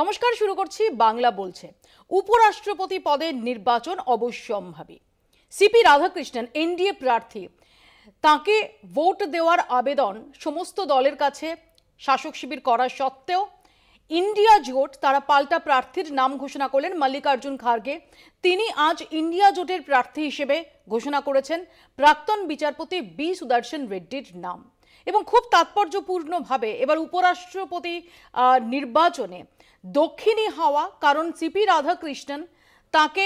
নমস্কার, শুরু করছি বাংলা বলছে। উপরাষ্ট্রপতি পদের নির্বাচন অবশ্যম্ভাবী। সিপি রাধাকৃষ্ণন এনডিএ প্রার্থী, তাকে ভোট দেওয়ার আবেদন সমস্ত দলের কাছে শাসক শিবির করা সত্ত্বেও ইন্ডিয়া জোট তারা পাল্টা প্রার্থীর নাম ঘোষণা করলেন মল্লিকার্জুন খার্গে। তিনি আজ ইন্ডিয়া জোটের প্রার্থী হিসেবে ঘোষণা করেছেন প্রাক্তন বিচারপতি বি সুদর্শন রেড্ডির নাম। এবং খুব তাৎপর্যপূর্ণভাবে এবার উপরাষ্ট্রপতি নির্বাচনে দক্ষিণী হাওয়া, কারণ সিপি রাধাকৃষ্ণন তাকে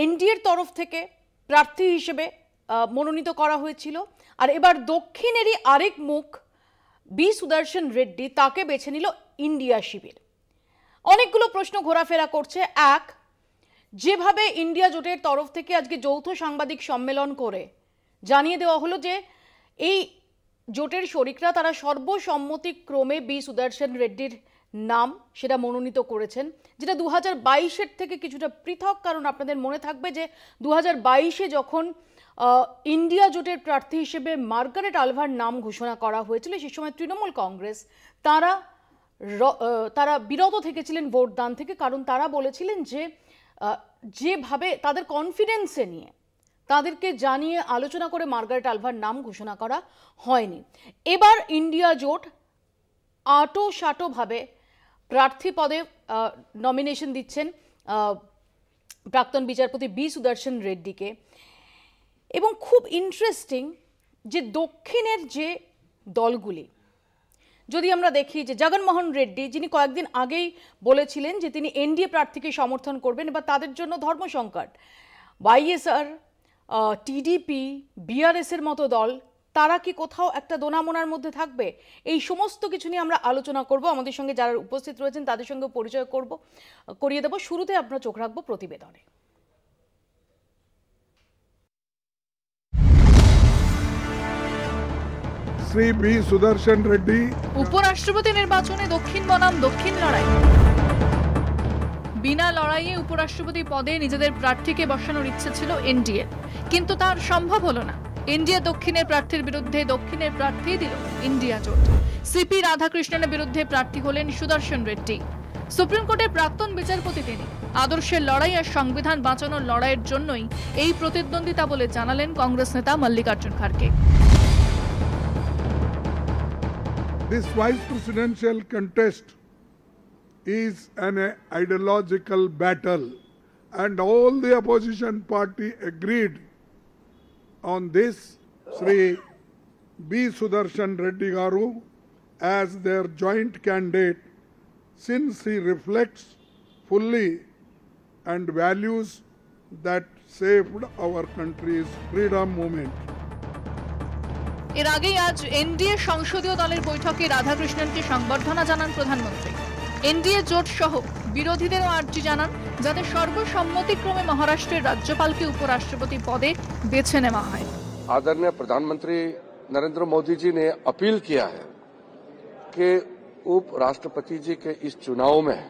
এনডিএর তরফ থেকে প্রার্থী হিসেবে মনোনীত করা হয়েছিল, আর এবার দক্ষিণেরই আরেক মুখ বি সুদর্শন রেড্ডি, তাকে বেছে নিল ইন্ডিয়া শিবির। অনেকগুলো প্রশ্ন ঘোরাফেরা করছে। এক, যেভাবে ইন্ডিয়া জোটের তরফ থেকে আজকে যৌথ সাংবাদিক সম্মেলন করে জানিয়ে দেওয়া হলো যে এই জোটের শরিকরা তারা সর্বসম্মতিক্রমে বি সুদর্শন রেড্ডির নাম সেটা মনোনীত করেছেন, যেটা 2022-এর থেকে কিছুটা পৃথক। কারণ আপনাদের মনে থাকবে যে 2022-এ যখন ইন্ডিয়া জোটের প্রার্থী হিসেবে মার্গারেট আলভার নাম ঘোষণা করা হয়েছিল, সেই সময় তৃণমূল কংগ্রেস তারা বিরত থেকেছিলেন ভোটদান থেকে, কারণ তারা বলেছিলেন যে যেভাবে তাদের কনফিডেন্সে নিয়ে তাদেরকে জানিয়ে আলোচনা করে মার্গারেট আলভার নাম ঘোষণা করা হয়নি। এবার ইন্ডিয়া জোট আটোসাটোভাবে প্রার্থী পদে নমিনেশন দিচ্ছেন প্রাক্তন বিচারপতি বি সুদর্শন রেড্ডিকে। এবং খুব ইন্টারেস্টিং যে দক্ষিণের যে দলগুলি, যদি আমরা দেখি যে জগনমোহন রেড্ডি, যিনি কয়েকদিন আগেই বলেছিলেন যে তিনি এনডিএ প্রার্থীকে সমর্থন করবেন, এবার তাদের জন্য ধর্মসংকট। ওয়াইএসআর, টিডিপি, বিআরএসের মতো দল, তারা কি কোথাও একটা দোনামোনার মধ্যে থাকবে? এই সমস্ত কিছু নিয়ে আমরা আলোচনা করব। আমাদের সঙ্গে যারা উপস্থিত রয়েছেন তাদের সঙ্গে পরিচয় করিয়ে দেব। শুরুতে আমরা চোখ রাখবো প্রতিবেদনে। শ্রী বি সুদর্শন রেড্ডি। উপরাষ্ট্রপতি নির্বাচনে দক্ষিণ বনাম দক্ষিণ লড়াই। বিনা লড়াইয়ে উপরাষ্ট্রপতি পদে নিজেদের প্রার্থীকে বসানোর ইচ্ছে ছিল এনডিএ, কিন্তু তার সম্ভব হলো না। এনডিএ দক্ষিণের প্রার্থীর বিরুদ্ধে দক্ষিণের প্রার্থী দিল ইন্ডিয়া জোট। সিপি রাধাকৃষ্ণনের বিরুদ্ধে প্রার্থী হলেন সুদর্শন রেড্ডি। সুপ্রিম কোর্টের প্রাক্তন বিচারপতি তিনি। আদর্শের লড়াই আর সংবিধান বাঁচানোর লড়াইয়ের জন্যই এই প্রতিদ্বন্দ্বিতা বলে জানালেন কংগ্রেস নেতা Mallikarjun Kharge. This vice presidential contest is an ideological battle, and all the opposition party agreed on this. Sri B. Sudarshan Reddy Garu as their joint candidate, since he reflects fully and values that saved our country's freedom movement. এর আগেই আজ NDA সংসদীয় দলের বৈঠকে রাধাকৃষ্ণনকে সংবর্ধনা জানান প্রধানমন্ত্রী। NDA জোট সহ বিরোধীদেরও আর্জি জানান যাতে সর্বসম্মতিক্রমে মহারাষ্ট্রের রাজ্যপালকে উপরাষ্ট্রপতি পদে বেছে নেওয়া হয়। आदरणीय प्रधानमंत्री नरेंद्र मोदी जी ने अपील किया है कि उपराष्ट्रपति जी के इस चुनाव में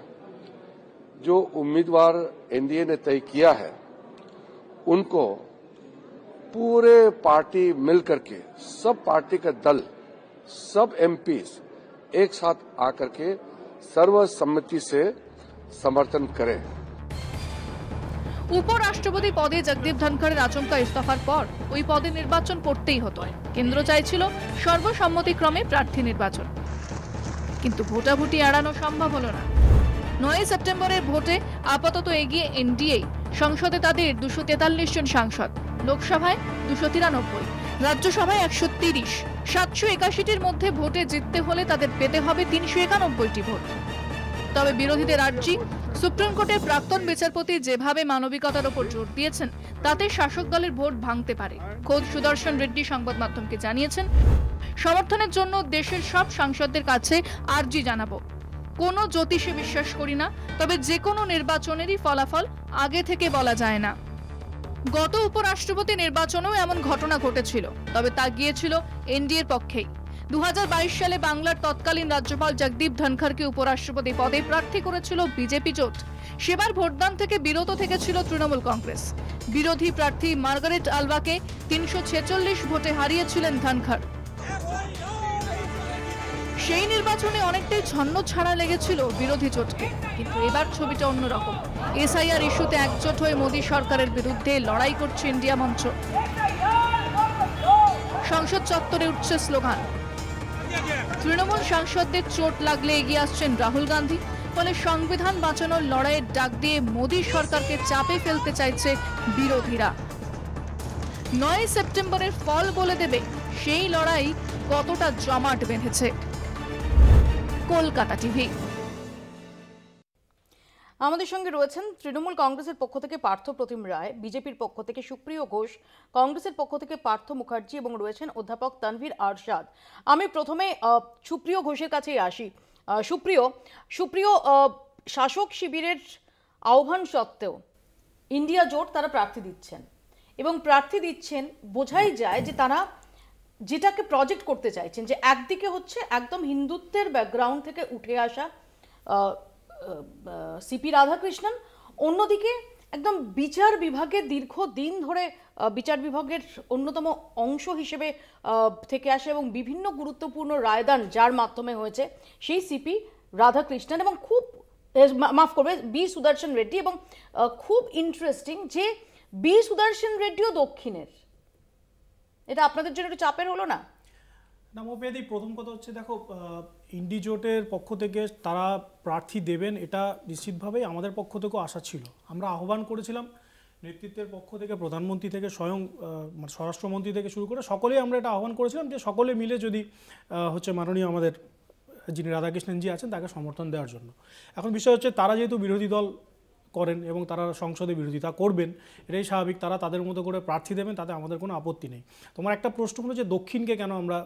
जो उम्मीदवार एनडीए ने तय किया है उनको पूरे पार्टी मिलकर के, सब पार्टी का दल, सब एमपीज एक साथ आकर के सर्वसम्मति से समर्थन करें। উপরাষ্ট্রপতি পদে জগদীপ ধনখড়ের আচমকা ইস্তফার পর ওই পদে নির্বাচন করতেই হতো। কেন্দ্র চাইছিল সর্বসম্মতিক্রমে প্রার্থী নির্বাচন, কিন্তু ভোটাভুটি এড়ানো সম্ভব হলো না। 9 সেপ্টেম্বরের ভোটে আপাতত এগিয়ে এনডিএ। সংসদে তাদের 243 জন সাংসদ, লোকসভায় 293, রাজ্যসভায় 130। 781টির মধ্যে ভোটে জিততে হলে তাদের পেতে হবে 391টি ভোট। তবে বিরোধীদের আর্জি, সুপ্রিম কোর্টের প্রাক্তন বিচারপতি যেভাবে মানবিকতার উপর জোর দিয়েছেন তাতে শাসক দলের ভোট ভাঙতে পারে। খোদ সুদর্শন রেড্ডি সংবাদ মাধ্যমকে জানিয়েছেন, সমর্থনের জন্য দেশের সব সাংসদদের কাছে আর্জি জানাবো। কোনো জ্যোতিষে বিশ্বাস করি না, তবে যে কোনো নির্বাচনেরই ফলাফল আগে থেকে বলা যায় না। গত উপরাষ্ট্রপতি নির্বাচনেও এমন ঘটনা ঘটেছিল, তবে তা গিয়েছিল এনডিএর পক্ষেই। 2022 সালে বাংলার তৎকালীন রাজ্যপাল জগদীপ ধনখড়কে উপরাষ্ট্রপতি পদে প্রার্থী করেছিল বিজেপি জোট। সেবার ভোটদান থেকে বিরত থেকেছিল তৃণমূল কংগ্রেস। বিরোধী প্রার্থী মার্গারেট আলভাকে 346 ভোটে হারিয়েছিলেন ধনখড়। সেই নির্বাচনে অনেকটাই ছন্ন ছাড়া লেগেছিল বিরোধী জোটকে, কিন্তু এবার ছবিটা অন্যরকম। এসআইআর ইস্যুতে একজোট হয়ে মোদী সরকারের বিরুদ্ধে লড়াই করছে ইন্ডিয়া মঞ্চ। সংসদ চত্বরে উঠছে স্লোগান। তৃণমূল সাংসদদের চোট লাগলে এগিয়ে আসছেন রাহুল গান্ধী। ফলে সংবিধান বাঁচানোর লড়াইয়ের ডাক দিয়ে মোদী সরকারকে চাপে ফেলতে চাইছে বিরোধীরা। 9 সেপ্টেম্বরের ফল বলে দেবে সেই লড়াই কতটা জমাট বেঁধেছে। কলকাতা টিভি। আমাদের সঙ্গে রয়েছেন তৃণমূল কংগ্রেসের পক্ষ থেকে পার্থ প্রতিম রায়, বিজেপির পক্ষ থেকে সুপ্রিয় ঘোষ, কংগ্রেসের পক্ষ থেকে পার্থ মুখার্জি এবং রয়েছেন অধ্যাপক তানভীর আরশাদ। আমি প্রথমে সুপ্রিয় ঘোষের কাছেই আসি। সুপ্রিয়, শাসক শিবিরের আহ্বান সত্ত্বেও ইন্ডিয়া জোট তারা প্রার্থী দিচ্ছেন এবং প্রার্থী দিচ্ছেন বোঝাই যায় যে তারা যেটাকে প্রজেক্ট করতে চাইছেন, যে একদিকে হচ্ছে একদম হিন্দুত্বের ব্যাকগ্রাউন্ড থেকে উঠে আসা সিপি রাধাকৃষ্ণন, অন্যদিকে একদম বিচার বিভাগে দীর্ঘদিন ধরে বিচার বিভাগের অন্যতম অংশ হিসেবে থেকে আসে এবং বিভিন্ন গুরুত্বপূর্ণ রায়দান যার মাধ্যমে হয়েছে সেই সিপি রাধাকৃষ্ণন, এবং খুব মাফ করবে বি সুদর্শন রেড্ডি। এবং খুব ইন্টারেস্টিং যে বি সুদর্শন রেড্ডিও দক্ষিণের, এটা আপনাদের জন্য একটু চাপের হলো না? না মৌপিয়াদি, প্রথম কথা হচ্ছে দেখো, ইন্ডি জোটের পক্ষ থেকে তারা প্রার্থী দেবেন এটা নিশ্চিতভাবেই আমাদের পক্ষ থেকেও আশা ছিল। আমরা আহ্বান করেছিলাম নেতৃত্বের পক্ষ থেকে, প্রধানমন্ত্রী থেকে স্বয়ং স্বরাষ্ট্রমন্ত্রী থেকে শুরু করে সকলেই আমরা এটা আহ্বান করেছিলাম যে সকলে মিলে যদি হচ্ছে মাননীয় আমাদের যিনি রাধাকৃষ্ণনজি আছেন তাকে সমর্থন দেওয়ার জন্য। এখন বিষয় হচ্ছে তারা যেহেতু বিরোধী দল করেন এবং তারা সংসদে বিরোধিতা করবেন, এটাই স্বাভাবিক, তারা তাদের মতো করে প্রার্থী দেবেন, তাতে আমাদের কোনো আপত্তি নেই। তোমার একটা প্রশ্ন হলো যে দক্ষিণকে কেন আমরা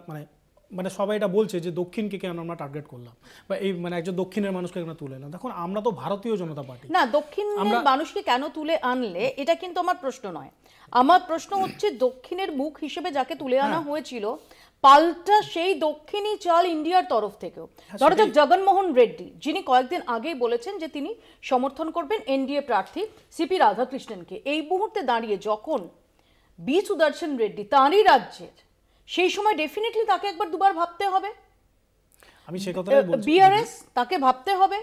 মানে সবাই এটা বলছে যে দক্ষিণকে কেন আমরা টার্গেট করলাম বা এই একজন দক্ষিণের মানুষকে কেন তুলে না। দেখুন, আমরা তো ভারতীয় জনতা পার্টি না, দক্ষিণের মানুষকে কেন তুলে আনলে এটা কিন্তু আমার প্রশ্ন নয়। আমার প্রশ্ন হচ্ছে দক্ষিণের মুখ হিসেবে যাকে তুলে আনা হয়েছিল, পাল্টা সেই দক্ষিণী চাল ইন্ডিয়ার তরফ থেকেও ধরো যাক জগনমোহন রেড্ডি, যিনি কয়েকদিন আগেই বলেছেন যে তিনি সমর্থন করবেন এনডিএ প্রার্থী সিপি রাধাকৃষ্ণনকে, এই মুহূর্তে দাঁড়িয়ে যখন বি সুদর্শন রেড্ডি তাঁরই রাজ্যের, সেই সময় ডেফিনেটলি তাকে একবার দুবার ভাবতে হবে। আমি সে কথাই বলছি, বিআরএস তাকে ভাবতে হবে,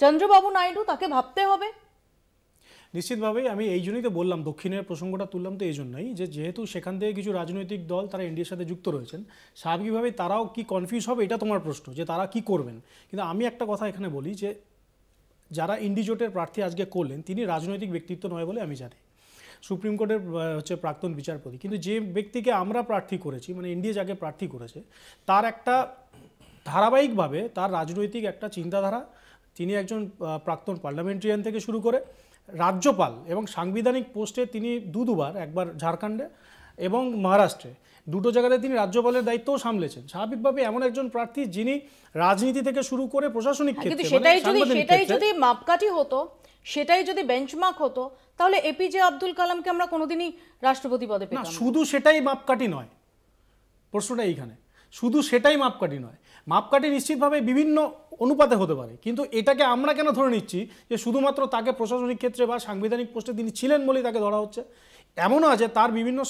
চন্দ্রবাবু নাইডু তাকে ভাবতে হবে নিশ্চিতভাবেই। আমি এই জন্যই তো বললাম, দক্ষিণের প্রসঙ্গটা তুললাম তো এই জন্যই যে যেহেতু সেখান থেকে কিছু রাজনৈতিক দল তারা এনডিএর সাথে যুক্ত রয়েছেন, স্বাভাবিকভাবেই তারাও কি কনফিউজ হবে এটা তোমার প্রশ্ন যে তারা কি করবেন। কিন্তু আমি একটা কথা এখানে বলি যে যারা ইন্ডি জোটের প্রার্থী আজকে করলেন তিনি রাজনৈতিক ব্যক্তিত্ব নয় বলে আমি জানি, সুপ্রিম কোর্টের হচ্ছে প্রাক্তন বিচারপতি, কিন্তু যে ব্যক্তিকে আমরা প্রার্থী করেছি এনডিএ যাকে প্রার্থী করেছে তার একটা ধারাবাহিকভাবে তার রাজনৈতিক একটা চিন্তাধারা, তিনি একজন প্রাক্তন পার্লামেন্টারিয়ান থেকে শুরু করে রাজ্যপাল এবং সাংবিধানিক পোস্টে তিনি দুবার, একবার ঝাড়খণ্ডে এবং মহারাষ্ট্রে, দুটো জায়গাতে তিনি রাজ্যপালের দায়িত্বও সামলেছেন। স্বাভাবিকভাবে এমন একজন প্রার্থী যিনি রাজনীতি থেকে শুরু করে প্রশাসনিক ক্ষেত্রে, সেটাই যদি মাপকাঠি হতো, সেটাই যদি বেঞ্চমার্ক হতো, তাহলে এপিজে আব্দুল কালামকে আমরা কোনোদিনই রাষ্ট্রপতি পদে পেতাম না। শুধু সেটাই মাপকাঠি নয়, প্রশ্নটা এইখানে, শুধু সেটাই মাপকাঠি নয়। মাপকাঠি নিশ্চিতভাবে বিভিন্ন অনুপাতে হতে পারে, কিন্তু এটাকে আমরা কেন ধরে নিচ্ছি যে শুধুমাত্র তাকে প্রশাসনিক ক্ষেত্রে বা সাংবিধানিক পোস্টে তিনি ছিলেন বলেই তাকে ধরা হচ্ছে? এমনও আছে তার বিভিন্ন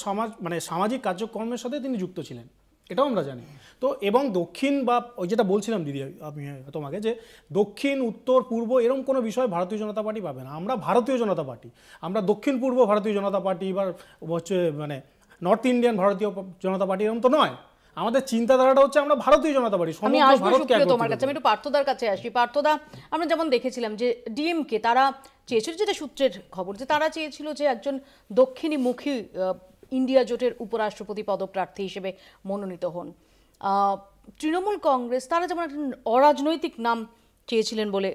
সামাজিক কার্যক্রমের সাথে তিনি যুক্ত ছিলেন, এটাও আমরা জানি। তো এবং দক্ষিণ বা ওই যেটা বলছিলাম দিদি আমি তোমাকে, যে দক্ষিণ উত্তর পূর্ব এরকম কোনো বিষয় ভারতীয় জনতা পার্টি পাবে না। আমরা ভারতীয় জনতা পার্টি, আমরা দক্ষিণ পূর্ব ভারতীয় জনতা পার্টি বা হচ্ছে নর্থ ইন্ডিয়ান ভারতীয় জনতা পার্টি এরকম তো নয়। আমাদের চিন্তাধারাটা হচ্ছে আমরা ভারতীয় জনতা পার্টি। আমি তোমার কাছে, আমি একটু পার্থদার কাছে আসি। পার্থদা, আমরা যেমন দেখেছিলাম যে ডিএমকে তারা চেয়েছিল, যেটা সূত্রের খবর, যে তারা চেয়েছিল যে একজন দক্ষিণীমুখী ইন্ডিয়া জোটের উপরাষ্ট্রপতি পদপ্রার্থী হিসেবে মনোনীত হন। তৃণমূল কংগ্রেস তারা যেমন একটা অরাজনৈতিক নাম চেয়েছিলেন বলে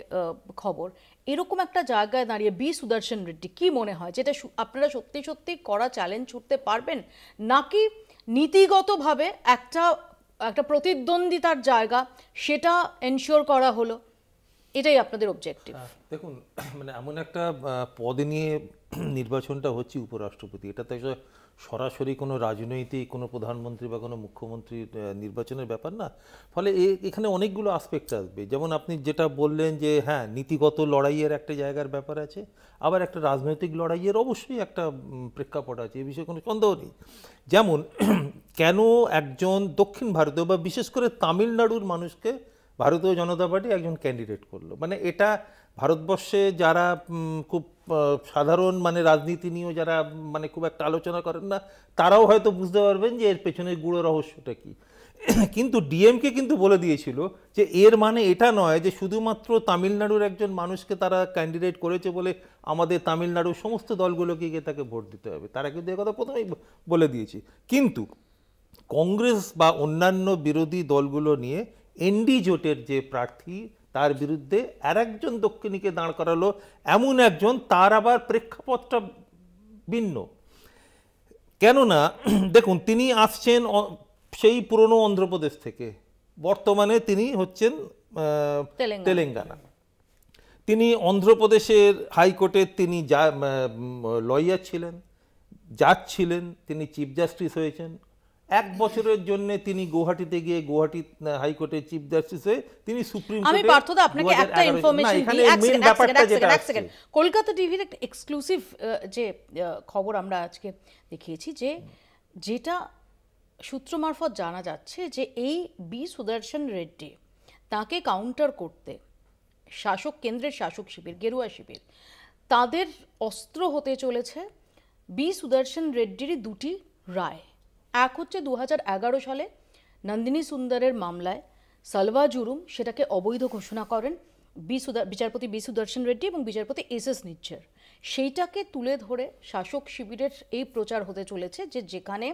খবর। এরকম একটা জায়গায় দাঁড়িয়ে বি সুদর্শন রেড্ডি, কি মনে হয় যেটা আপনারা সত্যি সত্যি করা চ্যালেঞ্জ ছুটতে পারবেন, নাকি নীতিগতভাবে একটা প্রতিদ্বন্দ্বিতার জায়গা সেটা এনশিওর করা হলো, এটাই আপনাদের অবজেক্টিভ? দেখুন, এমন একটা পদে নিয়ে নির্বাচনটা হচ্ছে উপরাষ্ট্রপতি, এটা তো সরাসরি কোনো রাজনৈতিক কোনো প্রধানমন্ত্রী বা কোনো মুখ্যমন্ত্রীর নির্বাচনের ব্যাপার না। ফলে এখানে অনেকগুলো আসপেক্ট আসবে। যেমন আপনি যেটা বললেন যে হ্যাঁ, নীতিগত লড়াইয়ের একটা জায়গার ব্যাপার আছে, আবার একটা রাজনৈতিক লড়াইয়ের অবশ্যই একটা প্রেক্ষাপট আছে, এ বিষয়ে কোনো সন্দেহ নেই। যেমন কেন একজন দক্ষিণ ভারতীয় বা বিশেষ করে তামিলনাড়ুর মানুষকে ভারতীয় জনতা পার্টি একজন ক্যান্ডিডেট করলো। মানে এটা ভারতবর্ষে যারা খুব সাধারণ মানে রাজনীতি নিয়েও যারা মানে খুব একটা আলোচনা করেন না, তারাও হয়তো বুঝতে পারবেন যে এর পেছনে গুঁড়ো রহস্যটা কী। কিন্তু ডিএমকে কিন্তু বলে দিয়েছিল যে এর মানে এটা নয় যে শুধুমাত্র তামিলনাড়ুর একজন মানুষকে তারা ক্যান্ডিডেট করেছে বলে আমাদের তামিলনাড়ুর সমস্ত দলগুলোকে গিয়ে তাকে ভোট দিতে হবে, তারা কিন্তু একথা প্রথমেই বলে দিয়েছে। কিন্তু কংগ্রেস বা অন্যান্য বিরোধী দলগুলো নিয়ে এনডি জোটের যে প্রার্থী তার বিরুদ্ধে আরেকজন দক্ষিণীকে দাঁড় করালো, এমন একজন তার আবার প্রেক্ষাপটটা ভিন্ন। কেননা দেখুন, তিনি আসছেন সেই পুরনো অন্ধ্রপ্রদেশ থেকে, বর্তমানে তিনি হচ্ছেন তেলেঙ্গানা। তিনি অন্ধ্রপ্রদেশের হাইকোর্টের তিনি লয়ার ছিলেন, জাজ ছিলেন, তিনি চিফ জাস্টিস হয়েছেন। 1 বছরের জন্য তিনি গুয়াহাটিতে গিয়ে গুয়াহাটি হাইকোর্টের চিফ জাস্টিস হয়ে তিনি সুপ্রিম কোর্টে। আমি পার্থদা আপনাকে একটা ইনফরমেশন দিই, এক সেকেন্ড। কলকাতা টিভির একটা এক্সক্লুসিভ যে খবর আমরা আজকে দেখিয়েছি, যে যেটা সূত্র মারফত জানা যাচ্ছে যে এই বি সুদর্শন রেড্ডি, তাকে কাউন্টার করতে শাসক কেন্দ্রের শাসক শিবির, গেরুয়া শিবির, তাদের অস্ত্র হতে চলেছে বি সুদর্শন রেড্ডির 2টি রায়। এক হচ্ছে 2011 সালে নন্দিনী সুন্দরের মামলায় সালভা জুরুম সেটাকে অবৈধ ঘোষণা করেন বিচারপতি বি সুদর্শন রেড্ডি এবং বিচারপতি এস নিচ্ছর। সেইটাকে তুলে ধরে শাসক শিবিরের এই প্রচার হতে চলেছে যে যেখানে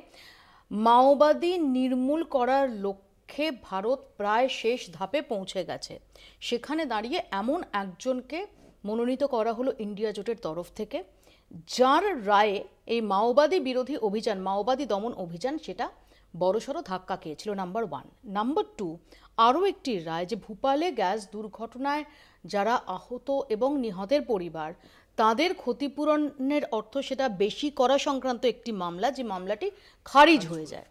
মাওবাদী নির্মূল করার লক্ষ্যে ভারত প্রায় শেষ ধাপে পৌঁছে গেছে, সেখানে দাঁড়িয়ে এমন একজনকে মনোনীত করা হলো ইন্ডিয়া জোটের তরফ থেকে, যার রায়ে এই মাওবাদী বিরোধী অভিযান, মাওবাদী দমন অভিযান, সেটা বড়সড় ধাক্কা খেয়েছিল। নাম্বার 1। নাম্বার 2, আরও একটি রায় যে ভূপালে গ্যাস দুর্ঘটনায় যারা আহত এবং নিহতের পরিবার, তাদের ক্ষতিপূরণের অর্থ সেটা বেশি করা সংক্রান্ত একটি মামলা, যে মামলাটি খারিজ হয়ে যায়।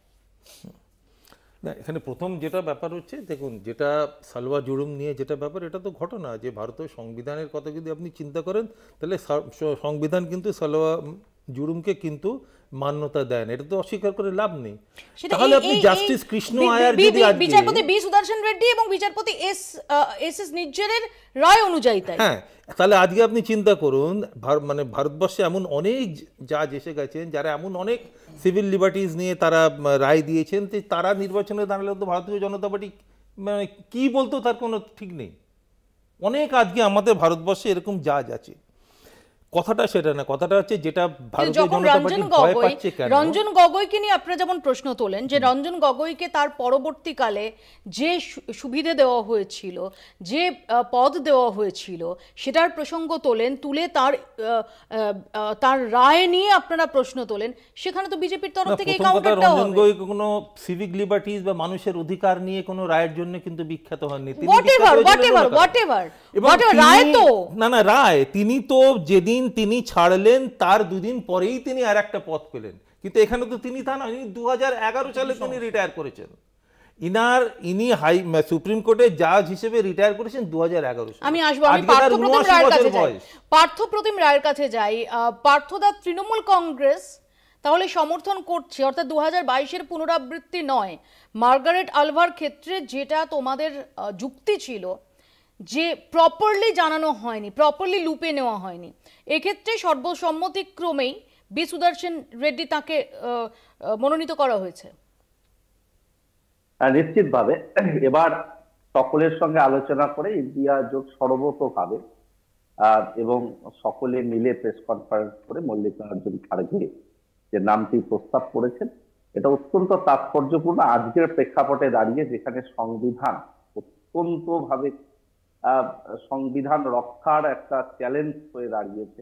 না, এখানে প্রথম যেটা ব্যাপার হচ্ছে, দেখুন, যেটা সালভা জুরুম নিয়ে যেটা ব্যাপার, এটা তো ঘটনা যে ভারতীয় সংবিধানের কথা যদি আপনি চিন্তা করেন, তাহলে সংবিধান কিন্তু সালভা জুরুমকে কিন্তু মান্যতা দেন, এটা তো অস্বীকার করে লাভ নেই। তাহলে আপনি জাস্টিস কৃষ্ণ আয়ার যদি বিচারপতি বি সুদর্শন রেড্ডি এবং বিচারপতি এস নিজ্জরের রায় অনুযায়ী, তাই হ্যাঁ, তাহলে আজকে আপনি চিন্তা করুন, মানে ভারতবর্ষে এমন অনেক জাজ এসে গেছেন যারা এমন অনেক সিভিল লিবার্টিজ নিয়ে তারা রায় দিয়েছেন, তারা নির্বাচনে দাঁড়ালে তো ভারতীয় জনতা পার্টি মানে কি বলতো তার কোনো ঠিক নেই। অনেক আজকে আমাদের ভারতবর্ষে এরকম জাজ আছে। কথাটা সেটা না, কথাটা হচ্ছে যেটা ভারতীয় জনতা পার্টি ভয় পাচ্ছে কেন। রঞ্জন গগৈকে নিয়ে আপনারা যেমন প্রশ্ন তোলেন যে রঞ্জন গগৈকে তার পরবর্তীকালে যে সুবিধে দেওয়া হয়েছিল, যে পদ দেওয়া হয়েছিল, সেটার প্রসঙ্গ তোলেন, তুলে তার রায় নিয়ে আপনারা প্রশ্ন তোলেন, সেখানে তো বিজেপির তরফ থেকে এই কাউন্টারটা হবে। রঞ্জন গগৈ কোনো সিভিক লিবার্টিজ বা মানুষের অধিকার নিয়ে কোনো রায়ের জন্য কিন্তু বিখ্যাত হননি। না, রায় তিনি তো যেদিন তিনি ছাড়লেন তার 2 দিন পরেই তিনি আর একটা পদ পেলেন, কিন্তু এখানে তো তিনি তা নয়, 2011 সালে তিনি রিটায়ার করেছেন। ইনি সুপ্রিম কোর্টের জাজ হিসেবে রিটায়ার করেছেন 2011 সালে। আমি আসবো, আমি পার্থপ্রতিম রায়ের কাছে যাই। পার্থদা, তৃণমূল কংগ্রেস তাহলে সমর্থন করছে, অর্থাৎ 2022-এর পুনরাবৃত্তি নয়, মার্গারেট আলভার ক্ষেত্রে যেটা তোমাদের যুক্তি ছিল যে প্রপারলি জানানো হয়নি, প্রপারলি লুপে নেওয়া হয়নি, এক্ষেত্রে সর্বসম্মতিক্রমেই বি সুদর্শন রেড্ডি তাকে মনোনীত করা হয়েছে। নিশ্চিতভাবে এবার সকলের সঙ্গে আলোচনা করে ইন্ডিয়া জোট সর্বতোভাবে এবং সকলে মিলে প্রেস কনফারেন্স করে মল্লিকার্জুন খাড়গে যে নামটি প্রস্তাব করেছেন, এটা অত্যন্ত তাৎপর্যপূর্ণ আজকের প্রেক্ষাপটে দাঁড়িয়ে, যেখানে সংবিধান অত্যন্তভাবে সংবিধান রক্ষার একটা চ্যালেঞ্জ হয়ে দাঁড়িয়েছে,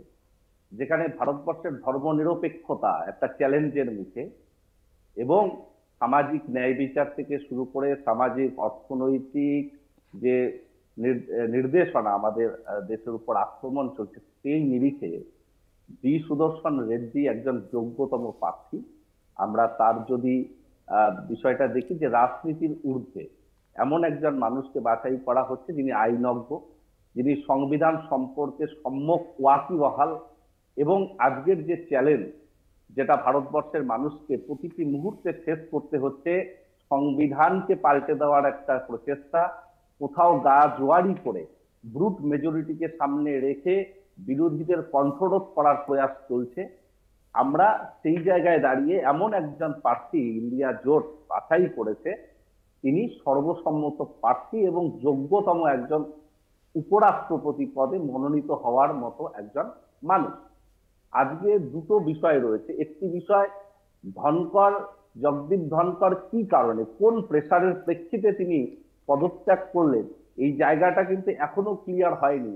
যেখানে ভারতবর্ষের ধর্মনিরপেক্ষতা একটা চ্যালেঞ্জের মুখে, এবং সামাজিক ন্যায় বিচার থেকে শুরু করে সামাজিক অর্থনৈতিক যে নির্দেশনা আমাদের দেশের উপর আক্রমণ চলছে, সেই নিরিখে বি সুদর্শন রেড্ডি একজন যোগ্যতম প্রার্থী। আমরা তার যদি বিষয়টা দেখি যে রাজনীতির ঊর্ধ্বে এমন একজন মানুষকে বাছাই করা হচ্ছে যিনি আইনজ্ঞ, যিনি সংবিধান সম্পর্কে সম্যক ওয়াকিবহাল, এবং আজকের যে চ্যালেঞ্জ যেটা ভারতবর্ষের মানুষকে প্রতিটি মুহূর্তে ফেস করতে হচ্ছে, সংবিধানকে পাল্টে দেওয়ার একটা প্রচেষ্টা, কোথাও গা জোয়ারি করে ব্রুট মেজরিটিকে সামনে রেখে বিরোধীদের কণ্ঠরোধ করার প্রয়াস চলছে। আমরা সেই জায়গায় দাঁড়িয়ে এমন একজন প্রার্থী ইন্ডিয়া জোট বাছাই করেছে, তিনি সর্বসম্মত প্রার্থী এবং যোগ্যতম একজন উপরাষ্ট্রপতি পদে মনোনীত হওয়ার মতো একজন মানুষ। আজকে দুটো বিষয় রয়েছে। একটি বিষয়, জগদীপ ধনকর কি কারণে, কোন প্রেসারের প্রেক্ষিতে তিনি পদত্যাগ করলেন, এই জায়গাটা কিন্তু এখনো ক্লিয়ার হয়নি।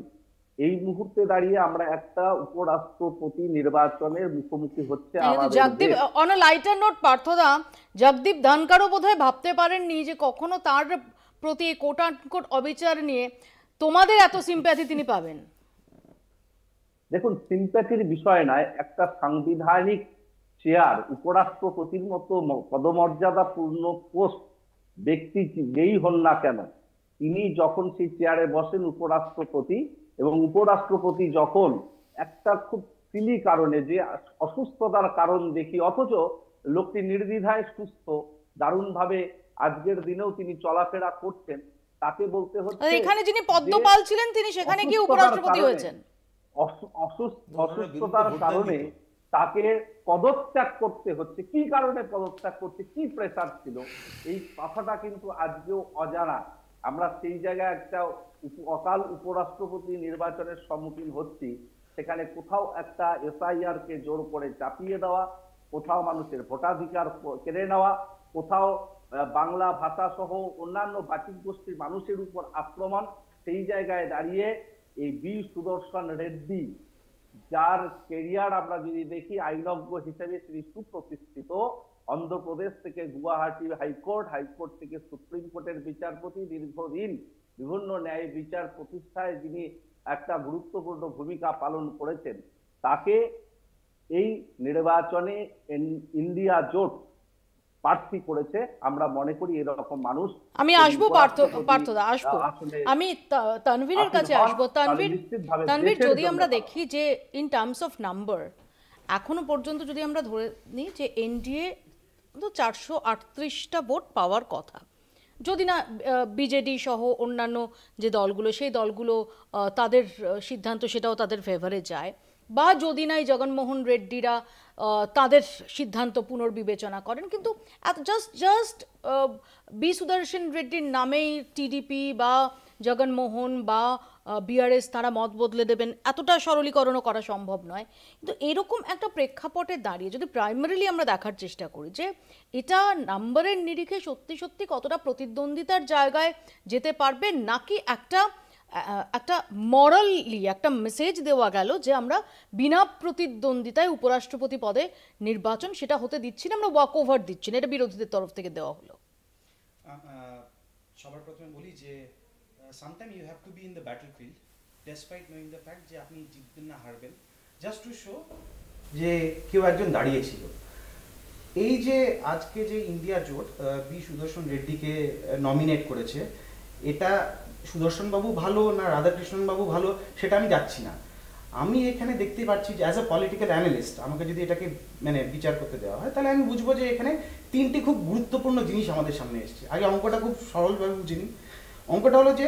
এই মুহূর্তে দাঁড়িয়ে আমরা একটা উপরাষ্ট্রপতি নির্বাচনের মুখোমুখি হচ্ছে আমাদের Jagdeep, on a lighter note পার্থদা, জগদীপ ধনকরও বোধহয় ভাবতে পারেননি যে কখনো তার প্রতি কোট আনকোট অবিচার নিয়ে তোমাদের এত সিম্প্যাথি তিনি পাবেন। দেখুন, সিম্প্যাথির বিষয় নয়, একটা সাংবিধানিক চেয়ার, উপরাষ্ট্রপতির মতো পদমর্যাদাপূর্ণ পোস্ট ব্যক্তি যেই হন না কেন, তিনি যখন সেই চেয়ারে বসেন উপরাষ্ট্রপতি, এবং উপরাষ্ট্রপতি যখন একটা খুব সিলি কারণে, যে অসুস্থতার কারণ দেখি, অথচ লোকটি নির্দ্বিধায় সুস্থ, দারুণভাবে আজকের দিনেও তিনি চলাফেরা করছেন, তাকে বলতে হচ্ছে এখানে যিনি পদ্মপাল ছিলেন তিনি সেখানে গিয়ে উপরাষ্ট্রপতি হয়েছেন। অসুস্থতার কারণে তাকে পদত্যাগ করতে হচ্ছে। কি কারণে পদত্যাগ করছে, কি প্রেসার ছিল, এই কথাটা কিন্তু আজকেও অজানা। আমরা সেই জায়গায় একটা অকাল উপরাষ্ট্রপতি নির্বাচনের সম্মুখীন হচ্ছি, সেখানে কোথাও একটা এসআইআর কে জোর করে চাপিয়ে দেওয়া, কোথাও মানুষের ভোটাধিকার কেড়ে নেওয়া, কোথাও বাংলা ভাষা সহ অন্যান্য বাচিক গোষ্ঠীর মানুষের উপর আক্রমণ। সেই জায়গায় দাঁড়িয়ে এই বি সুদর্শন রেড্ডি, যার কেরিয়ার আমরা যদি দেখি আইনজ্ঞ হিসেবে তিনি সুপ্রতিষ্ঠিত, অন্ধ্রপ্রদেশ থেকে গুয়াহাটি হাইকোর্ট থেকে সুপ্রিম কোর্টের বিচারপতি, দীর্ঘদিন বিভিন্ন ন্যায় বিচার প্রতিষ্ঠায় যিনি একটা গুরুত্বপূর্ণ ভূমিকা পালন করেছেন, তাকে এই নির্বাচনে ইন্ডিয়া জোট প্রার্থী করেছে। আমরা মনে করি এরকম মানুষ, আমি আসবো পার্থদা, আসবো আমি তানভীরের কাছে আসবো। তানভীর, যদি আমরা দেখি যে ইন টার্মস অফ নাম্বার এখনো পর্যন্ত যদি আমরা ধরে নিই যে এনডিএ তো 438টা ভোট পাওয়ার কথা, যদি না বিজেডি সহ অন্যান্য যে দলগুলো, সেই দলগুলো তাদের সিদ্ধান্ত সেটাও তাদের ফেভারে যায়, বা যদি না এই জগনমোহন রেড্ডিরা তাদের সিদ্ধান্ত পুনর্বিবেচনা করেন, কিন্তু জাস্ট বি সুদর্শন রেড্ডির নামেই টিডিপি বা জগনমোহন বা বিআরএস তারা মত বদলে দেবেন, এতটা সরলীকরণও করা সম্ভব নয়। কিন্তু এরকম একটা প্রেক্ষাপটে দাঁড়িয়ে যদি প্রাইমারিলি আমরা দেখার চেষ্টা করি যে এটা নাম্বারের নিরিখে সত্যি সত্যি কতটা প্রতিদ্বন্দ্বিতার জায়গায় যেতে পারবে, নাকি একটা মরালি একটা মেসেজ দেওয়া গেল যে আমরা বিনা প্রতিদ্বন্দ্বিতায় উপরাষ্ট্রপতি পদে নির্বাচন সেটা হতে দিচ্ছি না, আমরা ওয়াক ওভার দিচ্ছি না, এটা বিরোধীদের তরফ থেকে দেওয়া হলো। সবার প্রথমে বলি যে sometime you have to be in the battle field despite knowing the fact যে আপনি জিতবেন না হারবেন, জাস্ট টু শো যে কেউ একজন দাঁড়িয়েছিল। এই যে আজকে যে ইন্ডিয়া জোট বি সুদর্শন রেড্ডিকে নমিনেট করেছে, এটা সুদর্শন বাবু ভালো না রাধাকৃষ্ণন বাবু ভালো সেটা আমি যাচ্ছি না। আমি এখানে দেখতে পাচ্ছি যে অ্যাজ এ পলিটিক্যাল অ্যানালিস্ট আমাকে যদি এটাকে মানে বিচার করতে দেওয়া হয়, তাহলে আমি বুঝবো যে এখানে তিনটি খুব গুরুত্বপূর্ণ জিনিস আমাদের সামনে এসেছে। আগে অঙ্কটা খুব সরলভাবে বুঝিনি। অঙ্কটা হলো যে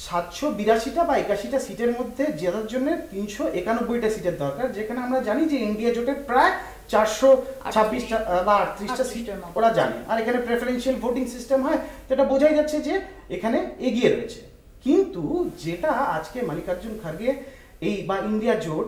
782টা বা 81টা সিটের মধ্যে জেতার জন্য 391টা সিটের দরকার, যেখানে আমরা জানি যে ইন্ডিয়া জোটের প্রায় 426টা বা 38টা সিট ওরা জানে, আর এখানে প্রেফারেন্সিয়াল ভোটিং সিস্টেম হয়, তো এটা বোঝাই যাচ্ছে যে এখানে এগিয়ে রয়েছে। কিন্তু যেটা আজকে মাল্লিকার্জুন খার্গে এই বা ইন্ডিয়া জোট